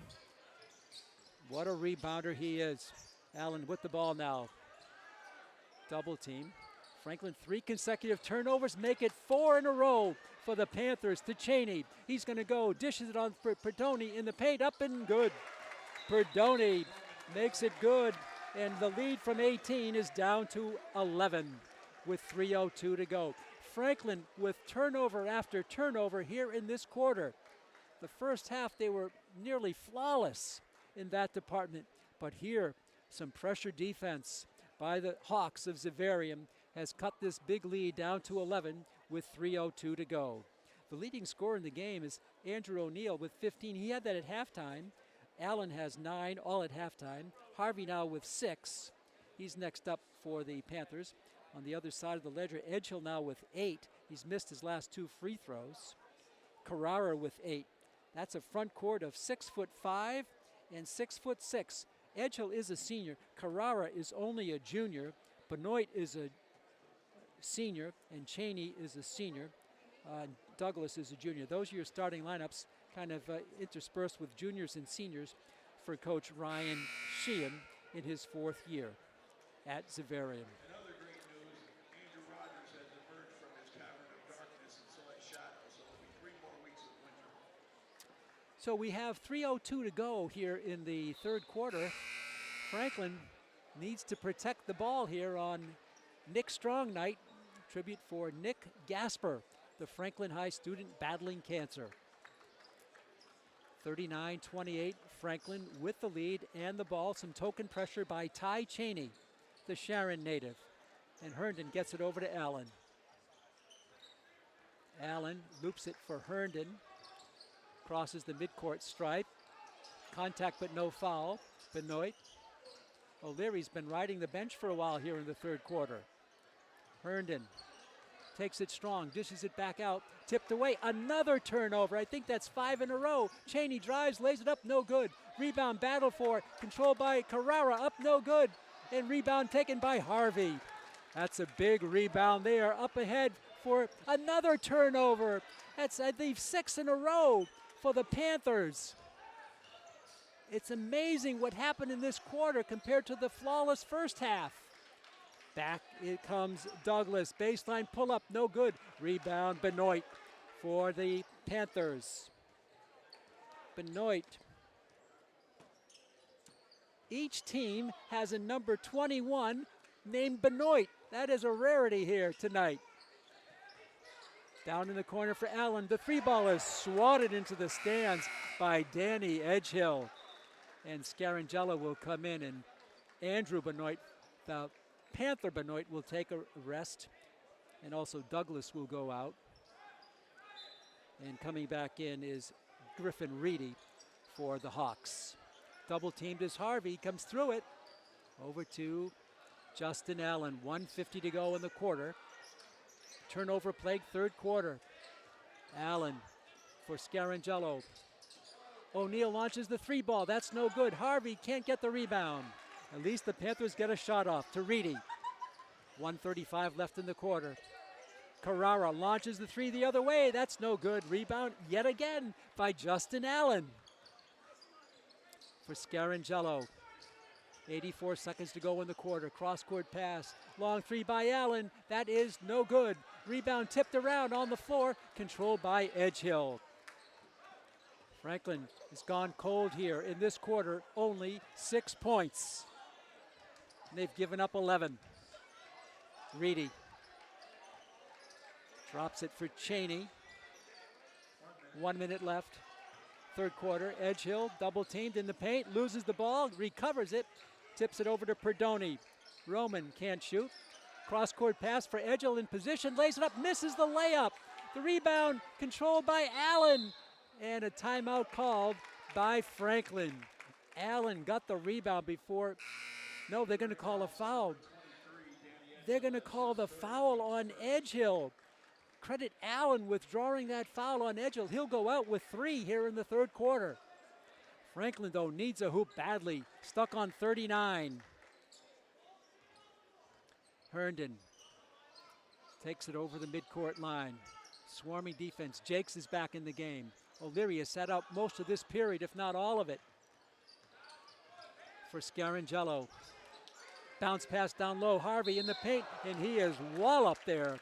What a rebounder he is. Allen with the ball now. Double team. Franklin, 3 consecutive turnovers, make it 4 in a row for the Panthers to Cheney. He's going to go, dishes it on for Perdoni in the paint, up and good. Perdoni makes it good, and the lead from 18 is down to 11 with 3:02 to go. Franklin with turnover after turnover here in this quarter. The first half, they were nearly flawless in that department. But here, some pressure defense by the Hawks of Xaverian has cut this big lead down to 11 with 3:02 to go. The leading scorer in the game is Andrew O'Neill with 15. He had that at halftime. Allen has 9, all at halftime. Harvey now with 6. He's next up for the Panthers. On the other side of the ledger, Edgehill now with 8. He's missed his last 2 free throws. Carrara with 8. That's a front court of 6'5" and 6'6". Edgehill is a senior. Carrara is only a junior. Benoit is a senior, and Cheney is a senior. Douglas is a junior. Those are your starting lineups, kind of interspersed with juniors and seniors for Coach Ryan Sheehan in his 4th year at Xaverian. Another great news, Andrew Rogers has emerged from his cavern of darkness and sought shadow, so there'll be 3 more weeks of winter. So we have 3:02 to go here in the 3rd quarter. Franklin needs to protect the ball here on Nick Strong night. Tribute for Nick Gasper, the Franklin High student battling cancer. 39-28, Franklin with the lead and the ball. Some token pressure by Ty Cheney, the Sharon native. And Herndon gets it over to Allen. Allen loops it for Herndon. Crosses the midcourt stripe. Contact but no foul. Benoit. O'Leary's been riding the bench for a while here in the 3rd quarter. Herndon takes it strong, dishes it back out, tipped away. Another turnover. I think that's 5 in a row. Cheney drives, lays it up, no good. Rebound battle for, controlled by Carrara, up no good. And rebound taken by Harvey. That's a big rebound there. Up ahead for another turnover. That's, I think, 6 in a row for the Panthers. It's amazing what happened in this quarter compared to the flawless first half. Back it comes Douglas. Baseline pull-up, no good. Rebound, Benoit for the Panthers. Benoit. Each team has a number 21 named Benoit. That is a rarity here tonight. Down in the corner for Allen. The 3 ball is swatted into the stands by Danny Edgehill. And Scarangella will come in, and Andrew Benoit, the Panther Benoit, will take a rest. And also Douglas will go out. And coming back in is Griffin Reedy for the Hawks. Double teamed is Harvey, comes through it. Over to Justin Allen, 1:50 to go in the quarter. Turnover plagued 3rd quarter. Allen for Scarangello. O'Neill launches the 3 ball, that's no good. Harvey can't get the rebound. At least the Panthers get a shot off to Reedy. 1:35 left in the quarter. Carrara launches the 3 the other way, that's no good. Rebound yet again by Justin Allen. For Scarangello. 84 seconds to go in the quarter. Cross-court pass. Long 3 by Allen. That is no good. Rebound tipped around on the floor. Controlled by Edgehill. Franklin has gone cold here in this quarter. Only 6 points. And they've given up 11. Reedy. Drops it for Cheney. 1 minute left. 3rd quarter. Edgehill double teamed in the paint. Loses the ball. Recovers it. Tips it over to Perdoni. Roman can't shoot. Cross-court pass for Edgehill in position. Lays it up. Misses the layup. The rebound controlled by Allen. And a timeout called by Franklin. Allen got the rebound before. No, they're going to call a foul. They're going to call the foul on Edgehill. Credit Allen withdrawing that foul on Edgehill. He'll go out with 3 here in the 3rd quarter. Franklin, though, needs a hoop badly. Stuck on 39. Herndon takes it over the midcourt line. Swarming defense. Jakes is back in the game. O'Leary has sat out most of this period, if not all of it. For Scarangello. Bounce pass down low. Harvey in the paint, and he is walloped there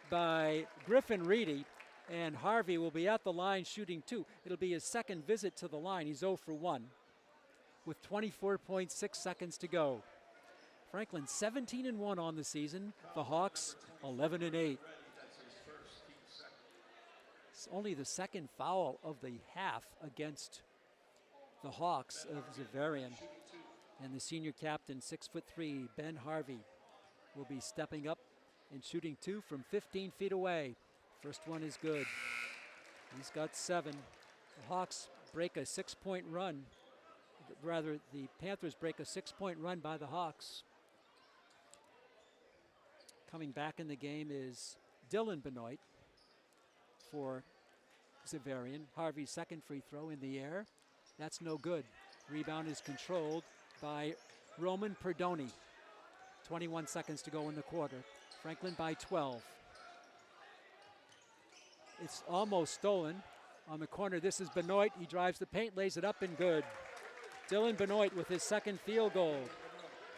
by Griffin Reedy. And Harvey will be at the line shooting 2. It'll be his 2nd visit to the line. He's 0 for 1 with 24.6 seconds to go. Franklin 17-1 on the season. The Hawks 11-8. It's only the 2nd foul of the half against the Hawks of Xaverian. And the senior captain, 6'3", Ben Harvey, will be stepping up and shooting 2 from 15 feet away. First one is good. He's got 7. The Hawks break a 6-point run. Rather, the Panthers break a 6-point run by the Hawks. Coming back in the game is Dylan Benoit for Xaverian. Harvey's second free throw in the air. That's no good. Rebound is controlled by Roman Perdoni. 21 seconds to go in the quarter. Franklin by 12. It's almost stolen. On the corner, this is Benoit. He drives the paint, lays it up and good. Dylan Benoit with his second field goal.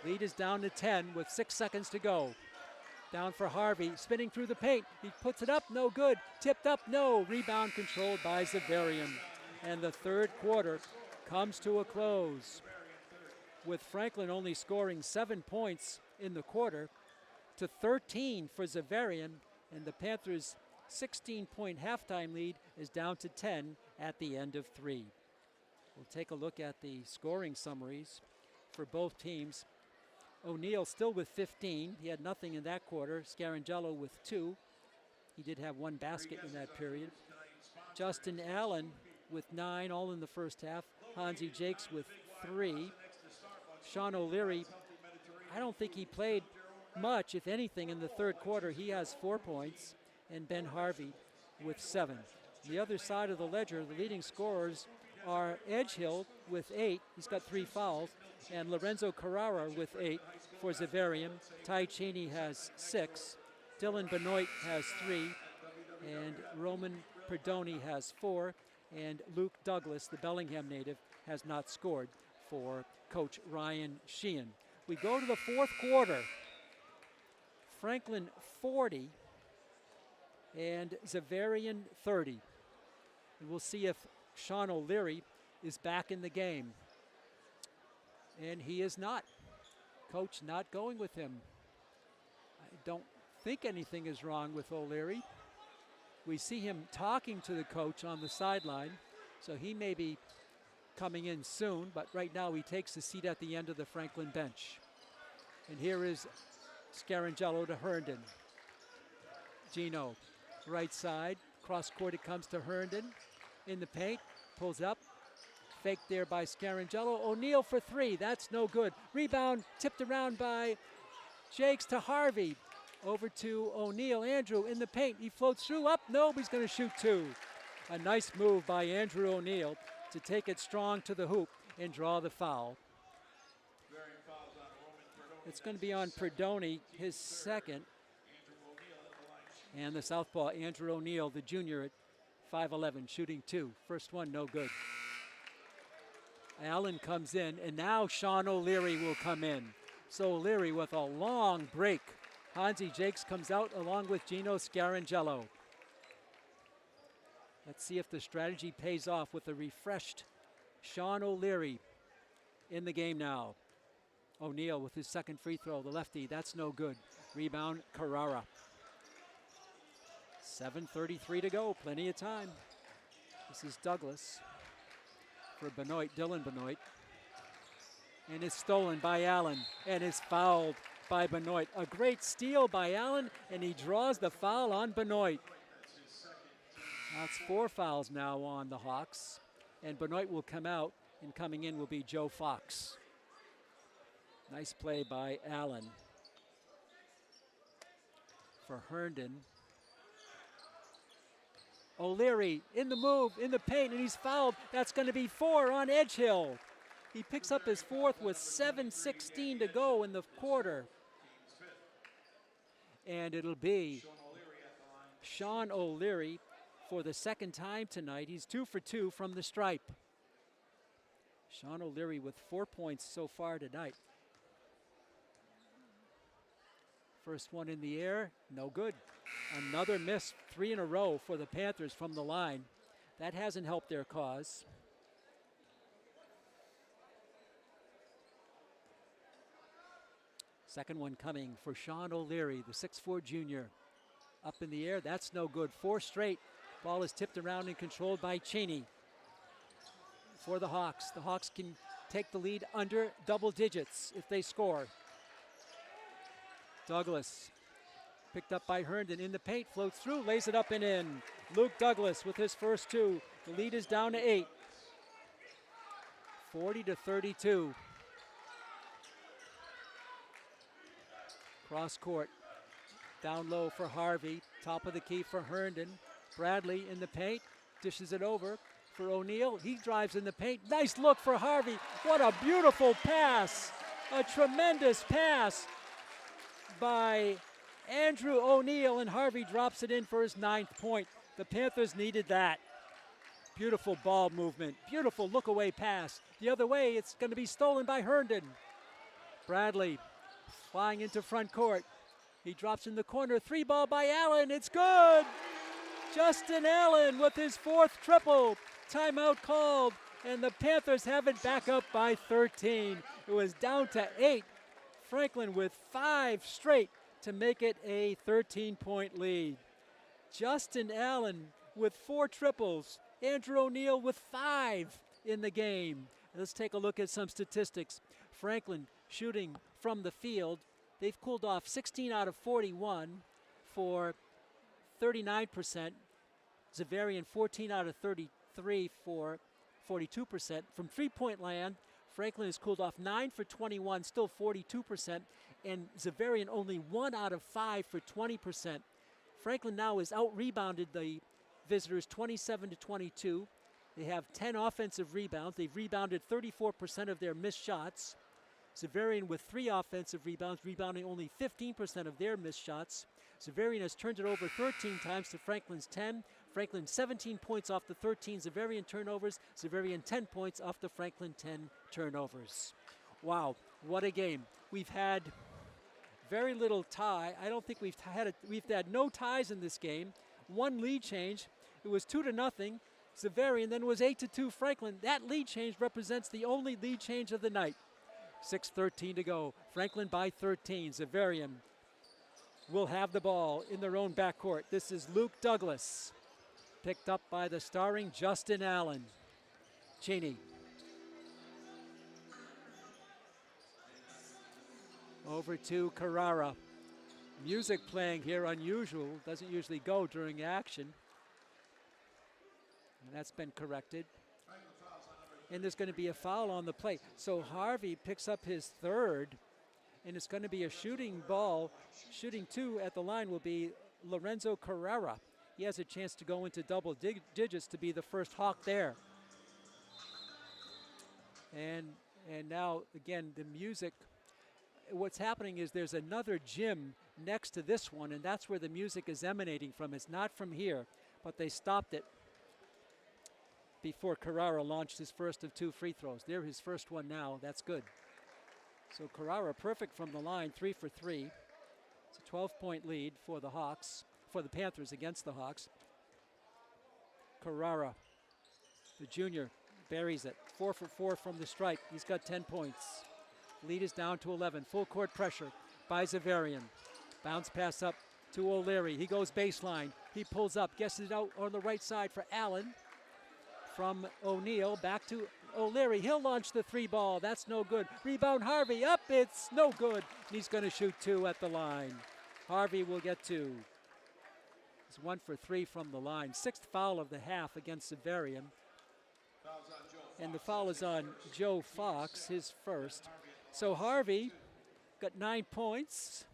Lead is down to 10 with 6 seconds to go. Down for Harvey, spinning through the paint. He puts it up, no good. Tipped up, no. Rebound controlled by Xaverian. And the third quarter comes to a close, with Franklin only scoring 7 points in the quarter to 13 for Xaverian, and the Panthers' 16-point halftime lead is down to 10 at the end of 3. We'll take a look at the scoring summaries for both teams. O'Neal still with 15. He had nothing in that quarter. Scarangelo with 2. He did have 1 basket in that period. Justin Allen with 9, all in the first half. Hansi Jakes with 3. Sean O'Leary, I don't think he played much, if anything, in the third quarter. He has 4 points. And Ben Harvey with 7. The other side of the ledger, the leading scorers are Edgehill with 8. He's got 3 fouls. And Lorenzo Carrara with 8 for Xaverian. Ty Cheney has 6. Dylan Benoit has 3. And Roman Perdoni has 4. And Luke Douglas, the Bellingham native, has not scored for Coach Ryan Sheehan. We go to the fourth quarter. Franklin 40 and Xaverian 30. And we'll see if Sean O'Leary is back in the game. And he is not. Coach not going with him. I don't think anything is wrong with O'Leary. We see him talking to the coach on the sideline, so he may be coming in soon, but right now he takes the seat at the end of the Franklin bench. And here is Scarangelo to Herndon. Gino, right side, cross court it comes to Herndon. In the paint, pulls up. Fake there by Scarangelo. O'Neal for 3, that's no good. Rebound tipped around by Jakes to Harvey. Over to O'Neal. Andrew in the paint. He floats through. Up. No, he's going to shoot 2. A nice move by Andrew O'Neal to take it strong to the hoop and draw the foul. It's going to be on Perdoni, his second. And the southpaw, Andrew O'Neal, the junior at 5'11", shooting 2. First one, no good. Allen comes in, and now Sean O'Leary will come in. So O'Leary with a long break. Hansi Jakes comes out along with Gino Scarangelo. Let's see if the strategy pays off with a refreshed Sean O'Leary in the game now. O'Neal with his second free throw, the lefty, that's no good. Rebound, Carrara. 7:33 to go, plenty of time. This is Douglas for Benoit, Dylan Benoit. And it's stolen by Allen, and it's fouled by Benoit. A great steal by Allen, and he draws the foul on Benoit. That's 4 fouls now on the Hawks, and Benoit will come out, and coming in will be Joe Fox. Nice play by Allen. For Herndon. O'Leary in the move, in the paint, and he's fouled. That's going to be 4 on Edgehill. He picks up his 4th with 7:16 to go in the quarter. And it'll be Sean O'Leary for the second time tonight. He's 2 for 2 from the stripe. Sean O'Leary with 4 points so far tonight. First one in the air, no good. Another miss, 3 in a row for the Panthers from the line. That hasn't helped their cause. Second one coming for Sean O'Leary, the 6'4" junior. Up in the air, that's no good. 4 straight. Ball is tipped around and controlled by Cheney for the Hawks. The Hawks can take the lead under double digits if they score. Douglas, picked up by Herndon in the paint, floats through, lays it up and in. Luke Douglas with his first two. The lead is down to 8. 40-32. Cross court, down low for Harvey. Top of the key for Herndon. Bradley in the paint, dishes it over for O'Neal. He drives in the paint. Nice look for Harvey. What a beautiful pass. A tremendous pass by Andrew O'Neal, and Harvey drops it in for his 9th point. The Panthers needed that. Beautiful ball movement. Beautiful look-away pass. The other way, it's going to be stolen by Herndon. Bradley flying into front court. He drops in the corner. 3 ball by Allen. It's good. Justin Allen with his 4th triple. Timeout called, and the Panthers have it back up by 13. It was down to 8. Franklin with 5 straight to make it a 13-point lead. Justin Allen with 4 triples. Andrew O'Neal with 5 in the game. Let's take a look at some statistics. Franklin shooting from the field. They've cooled off 16 out of 41 for 39%. Xaverian 14 out of 33 for 42%. From three-point land, Franklin has cooled off 9 for 21, still 42%, and Xaverian only 1 out of 5 for 20%. Franklin now has out-rebounded the visitors 27-22. They have 10 offensive rebounds. They've rebounded 34% of their missed shots. Xaverian with 3 offensive rebounds, rebounding only 15% of their missed shots. Xaverian has turned it over 13 times to Franklin's 10. Franklin 17 points off the 13 Xaverian turnovers. Xaverian 10 points off the Franklin 10 turnovers. Wow, what a game. We've had very little tie. I don't think we've had no ties in this game. 1 lead change. It was 2-0 Xaverian, then it was 8-2 Franklin. That lead change represents the only lead change of the night. 6:13 to go. Franklin by 13. Xaverian will have the ball in their own backcourt. This is Luke Douglas, picked up by the starring Justin Allen. Cheney. Over to Carrara. Music playing here, unusual. Doesn't usually go during action. And that's been corrected. And there's going to be a foul on the play. So Harvey picks up his 3rd, and it's going to be a shooting ball. Shooting 2 at the line will be Lorenzo Carrera. He has a chance to go into double digits to be the first Hawk there. And now, again, the music. What's happening is there's another gym next to this one, and that's where the music is emanating from. It's not from here, but they stopped it before Carrara launched his first of 2 free throws. They're his first one now. That's good. So Carrara perfect from the line, 3 for 3. It's a 12-point lead for the Hawks, for the Panthers against the Hawks. Carrara, the junior, buries it. 4 for 4 from the stripe. He's got 10 points. Lead is down to 11. Full court pressure by Xaverian. Bounce pass up to O'Leary. He goes baseline. He pulls up, gets it out on the right side for Allen. From O'Neal back to O'Leary. He'll launch the 3 ball. That's no good. Rebound Harvey up. It's no good. He's going to shoot 2 at the line. Harvey will get 2. It's 1 for 3 from the line. 6th foul of the half against Xaverian. And the foul is on Joe Fox, his first. So Harvey got 9 points.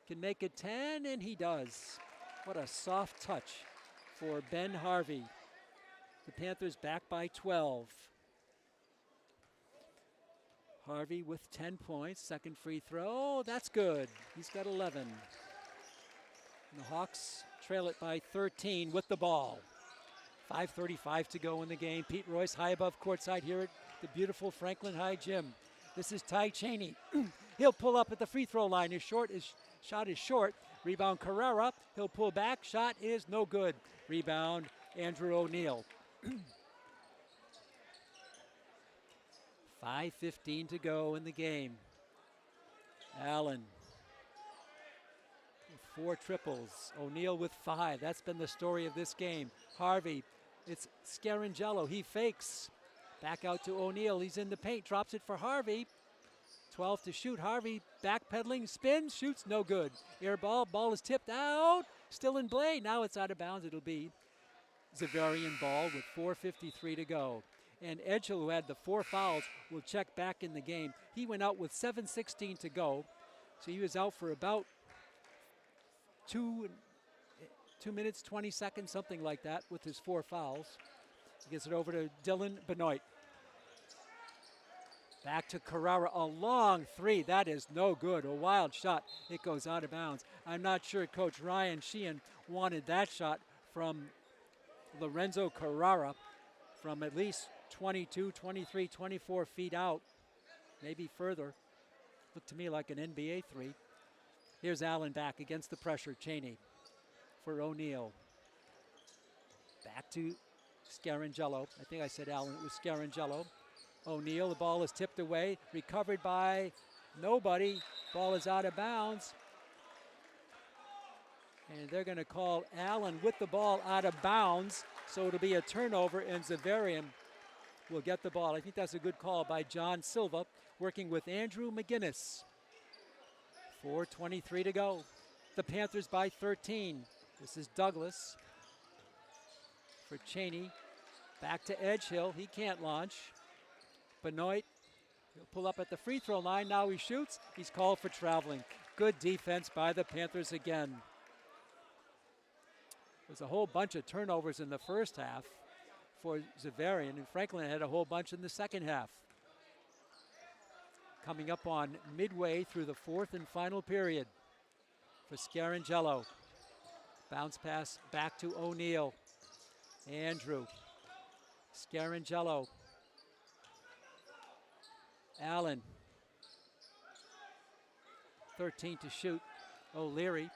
Can make it 10, and he does. What a soft touch for Ben Harvey. The Panthers back by 12. Harvey with 10 points. 2nd free throw. That's good. He's got 11. And the Hawks trail it by 13 with the ball. 5:35 to go in the game. Pete Royce high above courtside here at the beautiful Franklin High Gym. This is Ty Cheney. He'll pull up at the free throw line. His shot is short. Rebound Carrera. He'll pull back. Shot is no good. Rebound Andrew O'Neal. 5:15 to go in the game. Allen with 4 triples. O'Neal with 5. That's been the story of this game. Harvey, it's Scarangello. He fakes. Back out to O'Neal. He's in the paint. Drops it for Harvey. 12 to shoot. Harvey backpedaling. Spins. Shoots. No good. Air ball. Ball is tipped out. Still in play. Now it's out of bounds. It'll be Xaverian ball with 4:53 to go. And Edgehill, who had the 4 fouls, will check back in the game. He went out with 7:16 to go. So he was out for about 2 minutes, 20 seconds, something like that, with his 4 fouls. He gets it over to Dylan Benoit. Back to Carrara, a long 3. That is no good. A wild shot. It goes out of bounds. I'm not sure Coach Ryan Sheehan wanted that shot from Lorenzo Carrara from at least 22, 23, 24 feet out, maybe further. Looked to me like an NBA 3. Here's Allen back against the pressure. Cheney for O'Neal. Back to Scarangello. I think I said Allen. It was Scarangello. O'Neal, the ball is tipped away. Recovered by nobody. Ball is out of bounds. And they're going to call Allen with the ball out of bounds. So it'll be a turnover, and Xaverian will get the ball. I think that's a good call by John Silva, working with Andrew McGinnis. 4:23 to go. The Panthers by 13. This is Douglas for Cheney. Back to Edgehill. He can't launch. Benoit, he'll pull up at the free throw line. Now he shoots. He's called for traveling. Good defense by the Panthers again. There's a whole bunch of turnovers in the first half for Xaverian, and Franklin had a whole bunch in the second half. Coming up on midway through the 4th and final period for Scarangello. Bounce pass back to O'Neal. Andrew. Scarangello. Allen. 13 to shoot. O'Leary.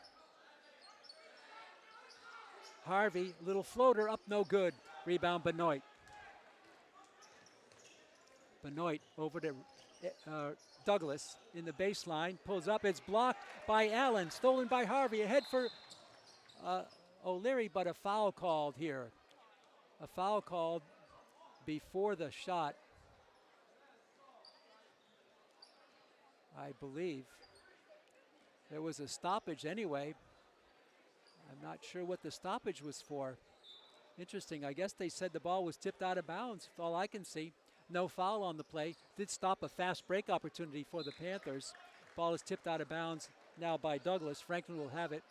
Harvey, little floater up, no good. Rebound Benoit. Benoit over to Douglas in the baseline. Pulls up, it's blocked by Allen. Stolen by Harvey. Ahead for O'Leary, but a foul called here. A foul called before the shot, I believe. There was a stoppage anyway. I'm not sure what the stoppage was for. Interesting. I guess they said the ball was tipped out of bounds, all I can see. No foul on the play. Did stop a fast break opportunity for the Panthers. Ball is tipped out of bounds now by Douglas. Franklin will have it.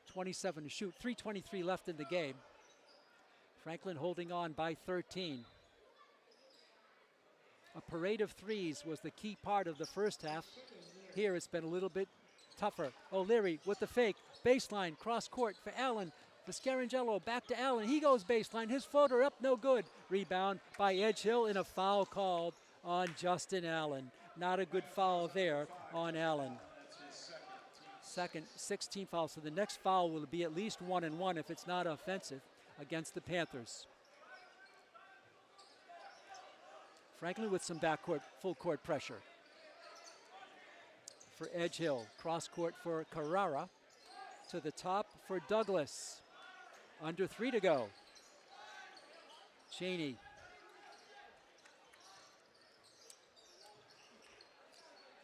27 to shoot. 3:23 left in the game. Franklin holding on by 13. A parade of threes was the key part of the first half. Here it's been a little bit tougher. O'Leary with the fake. Baseline, cross court for Allen. The Scarangello back to Allen. He goes baseline. His floater up, no good. Rebound by Edgehill, and a foul called on Justin Allen. Not a good foul there on Allen. Second, 16 fouls. So the next foul will be at least 1-1 if it's not offensive against the Panthers. Franklin with some backcourt, full court pressure. For Edgehill, cross court for Carrara. To the top for Douglas. Under 3 to go. Cheney.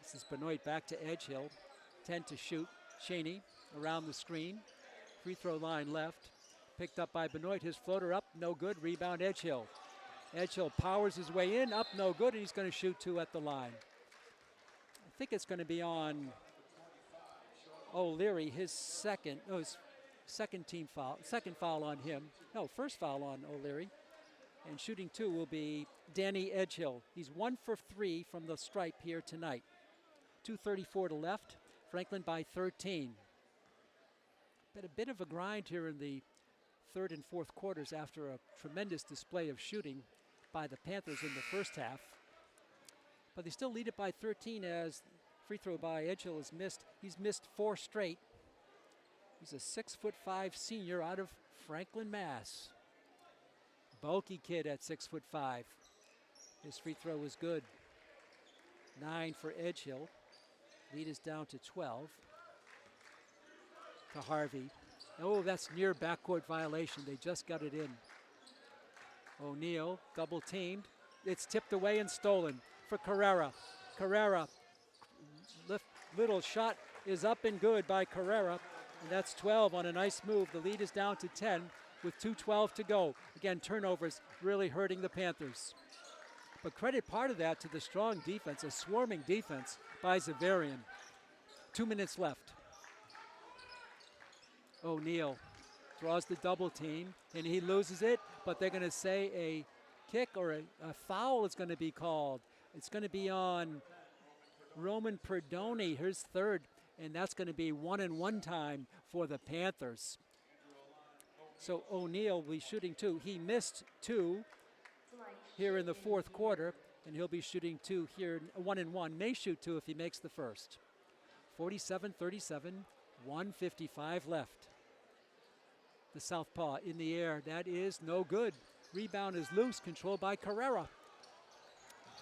This is Benoit back to Edgehill. 10 to shoot. Cheney around the screen. Free throw line left. Picked up by Benoit. His floater up, no good. Rebound Edgehill. Edgehill powers his way in, up no good, and he's going to shoot 2 at the line. I think it's going to be on O'Leary, his second team foul, second foul on him. No, first foul on O'Leary. And shooting 2 will be Danny Edgehill. He's 1 for 3 from the stripe here tonight. 2:34 to left. Franklin by 13. Been a bit of a grind here in the third and fourth quarters after a tremendous display of shooting by the Panthers in the first half. But they still lead it by 13 as free throw by Edgehill is missed. He's missed 4 straight. He's a 6'5" senior out of Franklin, Mass. Bulky kid at 6'5". His free throw was good. 9 for Edgehill. Lead is down to 12. To Harvey. Oh, that's near backcourt violation. They just got it in. O'Neal double teamed. It's tipped away and stolen for Carrera. Carrera, little shot is up and good by Carrera, and that's 12 on a nice move. The lead is down to 10 with 2:12 to go. Again, turnovers really hurting the Panthers. But credit part of that to the strong defense, a swarming defense by Xaverian. 2 minutes left. O'Neal draws the double team, and he loses it, but they're going to say a kick or a foul is going to be called. It's going to be on Roman Perdoni, his third, and that's going to be 1-and-1 time for the Panthers. So O'Neal will be shooting 2. He missed 2 here in the fourth quarter, and he'll be shooting 2 here, 1-and-1. May shoot 2 if he makes the first. 47-37, 1:55 left. The southpaw in the air, that is no good. Rebound is loose, controlled by Carrera.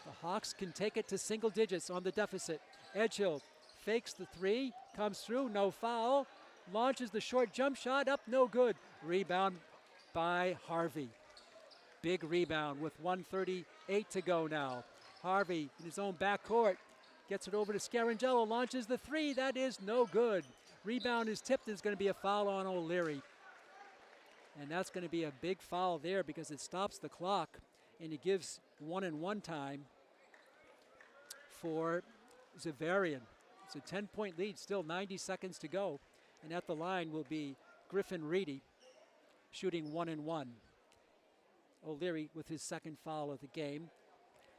The Hawks can take it to single digits on the deficit. Edgehill fakes the 3, comes through, no foul. Launches the short jump shot, up, no good. Rebound by Harvey. Big rebound with 1:38 to go now. Harvey in his own backcourt gets it over to Scarangello, launches the 3, that is no good. Rebound is tipped, there's going to be a foul on O'Leary. And that's going to be a big foul there because it stops the clock and it gives 1-and-1 time for Xaverian. It's a 10-point lead, still 90 seconds to go. And at the line will be Griffin Reedy shooting 1-and-1. O'Leary with his second foul of the game.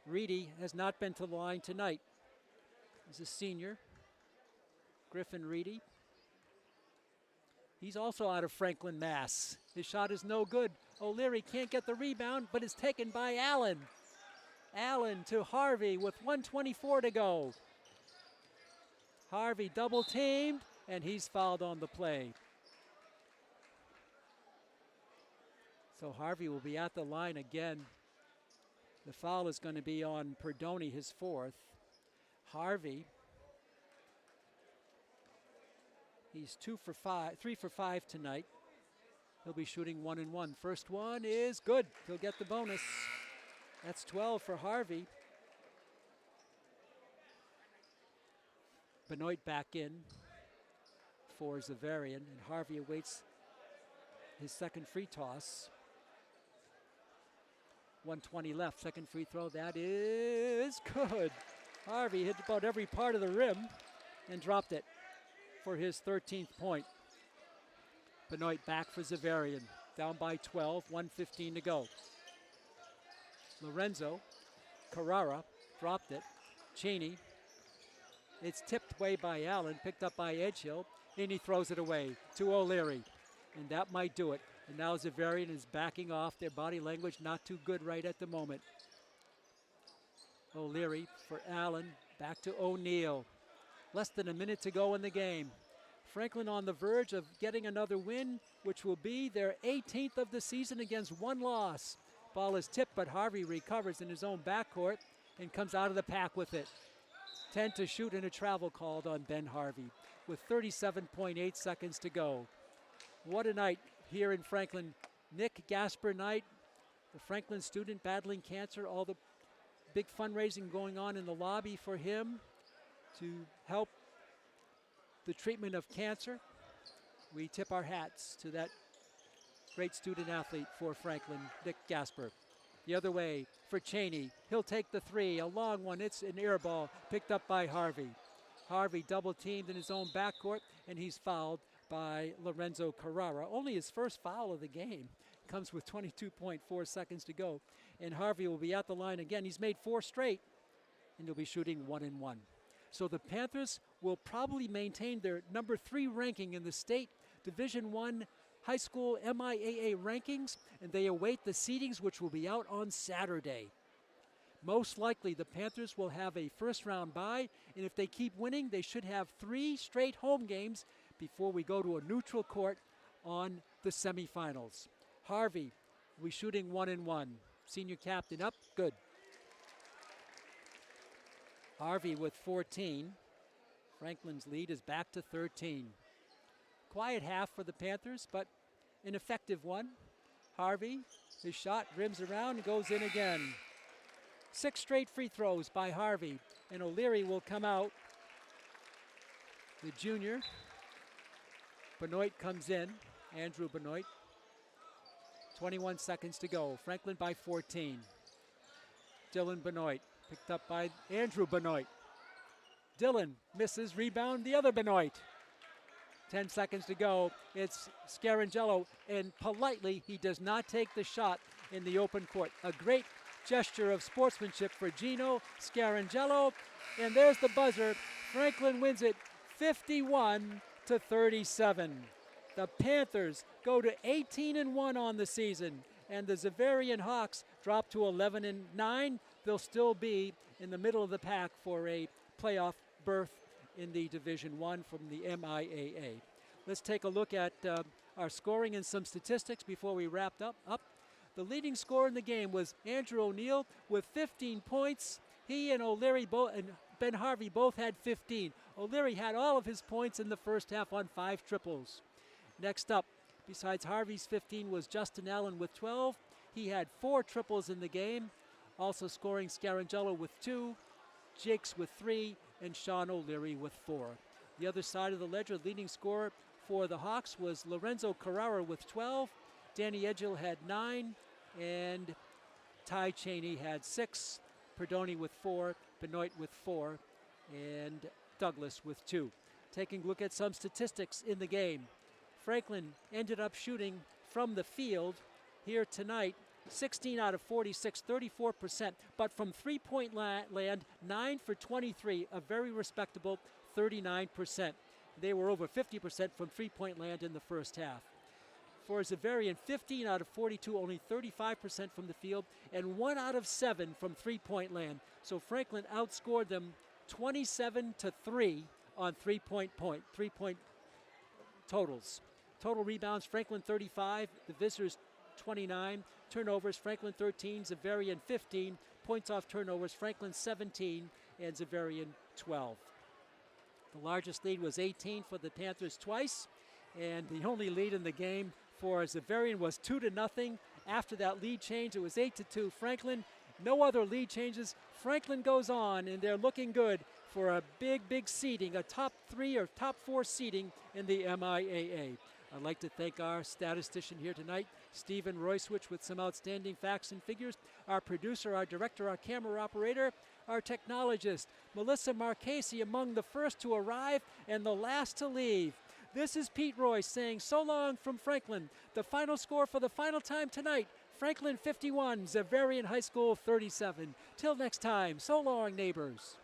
Reedy has not been to the line tonight. He's a senior. Griffin Reedy. He's also out of Franklin, Mass. His shot is no good. O'Leary can't get the rebound, but it's taken by Allen. Allen to Harvey with 1:24 to go. Harvey double teamed, and he's fouled on the play. So Harvey will be at the line again. The foul is going to be on Perdoni, his fourth. Harvey, he's 3 for 5 tonight. He'll be shooting 1-and-1. First one is good. He'll get the bonus. That's 12 for Harvey. Benoit back in for Xaverian, and Harvey awaits his second free toss. 1:20 left, second free throw, that is good. Harvey hit about every part of the rim and dropped it for his 13th point. Benoit back for Xaverian, down by 12, 1:15 to go. Lorenzo, Carrara, dropped it. Cheney, it's tipped away by Allen, picked up by Edgehill, and he throws it away to O'Leary. And that might do it. And now Xaverian is backing off. Their body language not too good right at the moment. O'Leary for Allen, back to O'Neal. Less than a minute to go in the game. Franklin on the verge of getting another win, which will be their 18th of the season against one loss. Ball is tipped, but Harvey recovers in his own backcourt and comes out of the pack with it. 10 to shoot and a travel called on Ben Harvey with 37.8 seconds to go. What a night here in Franklin. Nick Gasper night, the Franklin student battling cancer, all the big fundraising going on in the lobby for him to help the treatment of cancer. We tip our hats to that great student athlete for Franklin, Nick Gasper. The other way for Cheney. He'll take the 3, a long one. It's an air ball picked up by Harvey. Harvey double teamed in his own backcourt, and he's fouled by Lorenzo Carrara. Only his first foul of the game. Comes with 22.4 seconds to go. And Harvey will be at the line again. He's made 4 straight, and he'll be shooting 1-and-1. So the Panthers will probably maintain their number 3 ranking in the state Division I high school MIAA rankings, and they await the seedings, which will be out on Saturday. Most likely the Panthers will have a first-round bye, and if they keep winning, they should have 3 straight home games before we go to a neutral court on the semifinals. Harvey, we shooting 1-and-1. Senior captain up, good. Harvey with 14. Franklin's lead is back to 13. Quiet half for the Panthers, but an effective one. Harvey, his shot rims around and goes in again. 6 straight free throws by Harvey, and O'Leary will come out. The junior. Benoit comes in, Andrew Benoit. 21 seconds to go. Franklin by 14. Dylan Benoit picked up by Andrew Benoit. Dylan misses, rebound, the other Benoit. 10 seconds to go. It's Scarangello, and politely, he does not take the shot in the open court. A great gesture of sportsmanship for Gino Scarangello, and there's the buzzer. Franklin wins it 51-37. The Panthers go to 18-1 on the season, and the Xaverian Hawks drop to 11-9. They'll still be in the middle of the pack for a playoff berth in the Division I from the MIAA. Let's take a look at our scoring and some statistics before we wrap up. The leading scorer in the game was Andrew O'Neill with 15 points. He and O'Leary and Ben Harvey both had 15. O'Leary had all of his points in the first half on 5 triples. Next up, besides Harvey's 15, was Justin Allen with 12. He had 4 triples in the game, also scoring Scarangello with 2, Jakes with 3, and Sean O'Leary with 4. The other side of the ledger, leading scorer for the Hawks was Lorenzo Carrara with 12. Danny Edgell had 9, and Ty Cheney had 6. Perdoni with 4, Benoit with 4, and Douglas with 2. Taking a look at some statistics in the game. Franklin ended up shooting from the field here tonight, 16 out of 46, 34%, but from three-point land, 9 for 23, a very respectable 39%. They were over 50% from three-point land in the first half. For Xaverian, 15 out of 42, only 35% from the field, and 1 out of 7 from three-point land. So Franklin outscored them 27-3 on three-point totals. Total rebounds, Franklin 35, the visitors 29. Turnovers, Franklin 13, Xaverian 15. Points off turnovers, Franklin 17 and Xaverian 12. The largest lead was 18 for the Panthers twice, and the only lead in the game for Xaverian was 2-0. After that lead change, it was 8-2 Franklin. No other lead changes. Franklin goes on, and they're looking good for a big seeding, a top 3 or top 4 seeding in the MIAA. I'd like to thank our statistician here tonight, Stephen Royswich, with some outstanding facts and figures, our producer, our director, our camera operator, our technologist, Melissa Marchese, among the first to arrive and the last to leave. This is Pete Royce saying so long from Franklin. The final score for the final time tonight, Franklin 51, Xaverian High School 37. Till next time, so long, neighbors.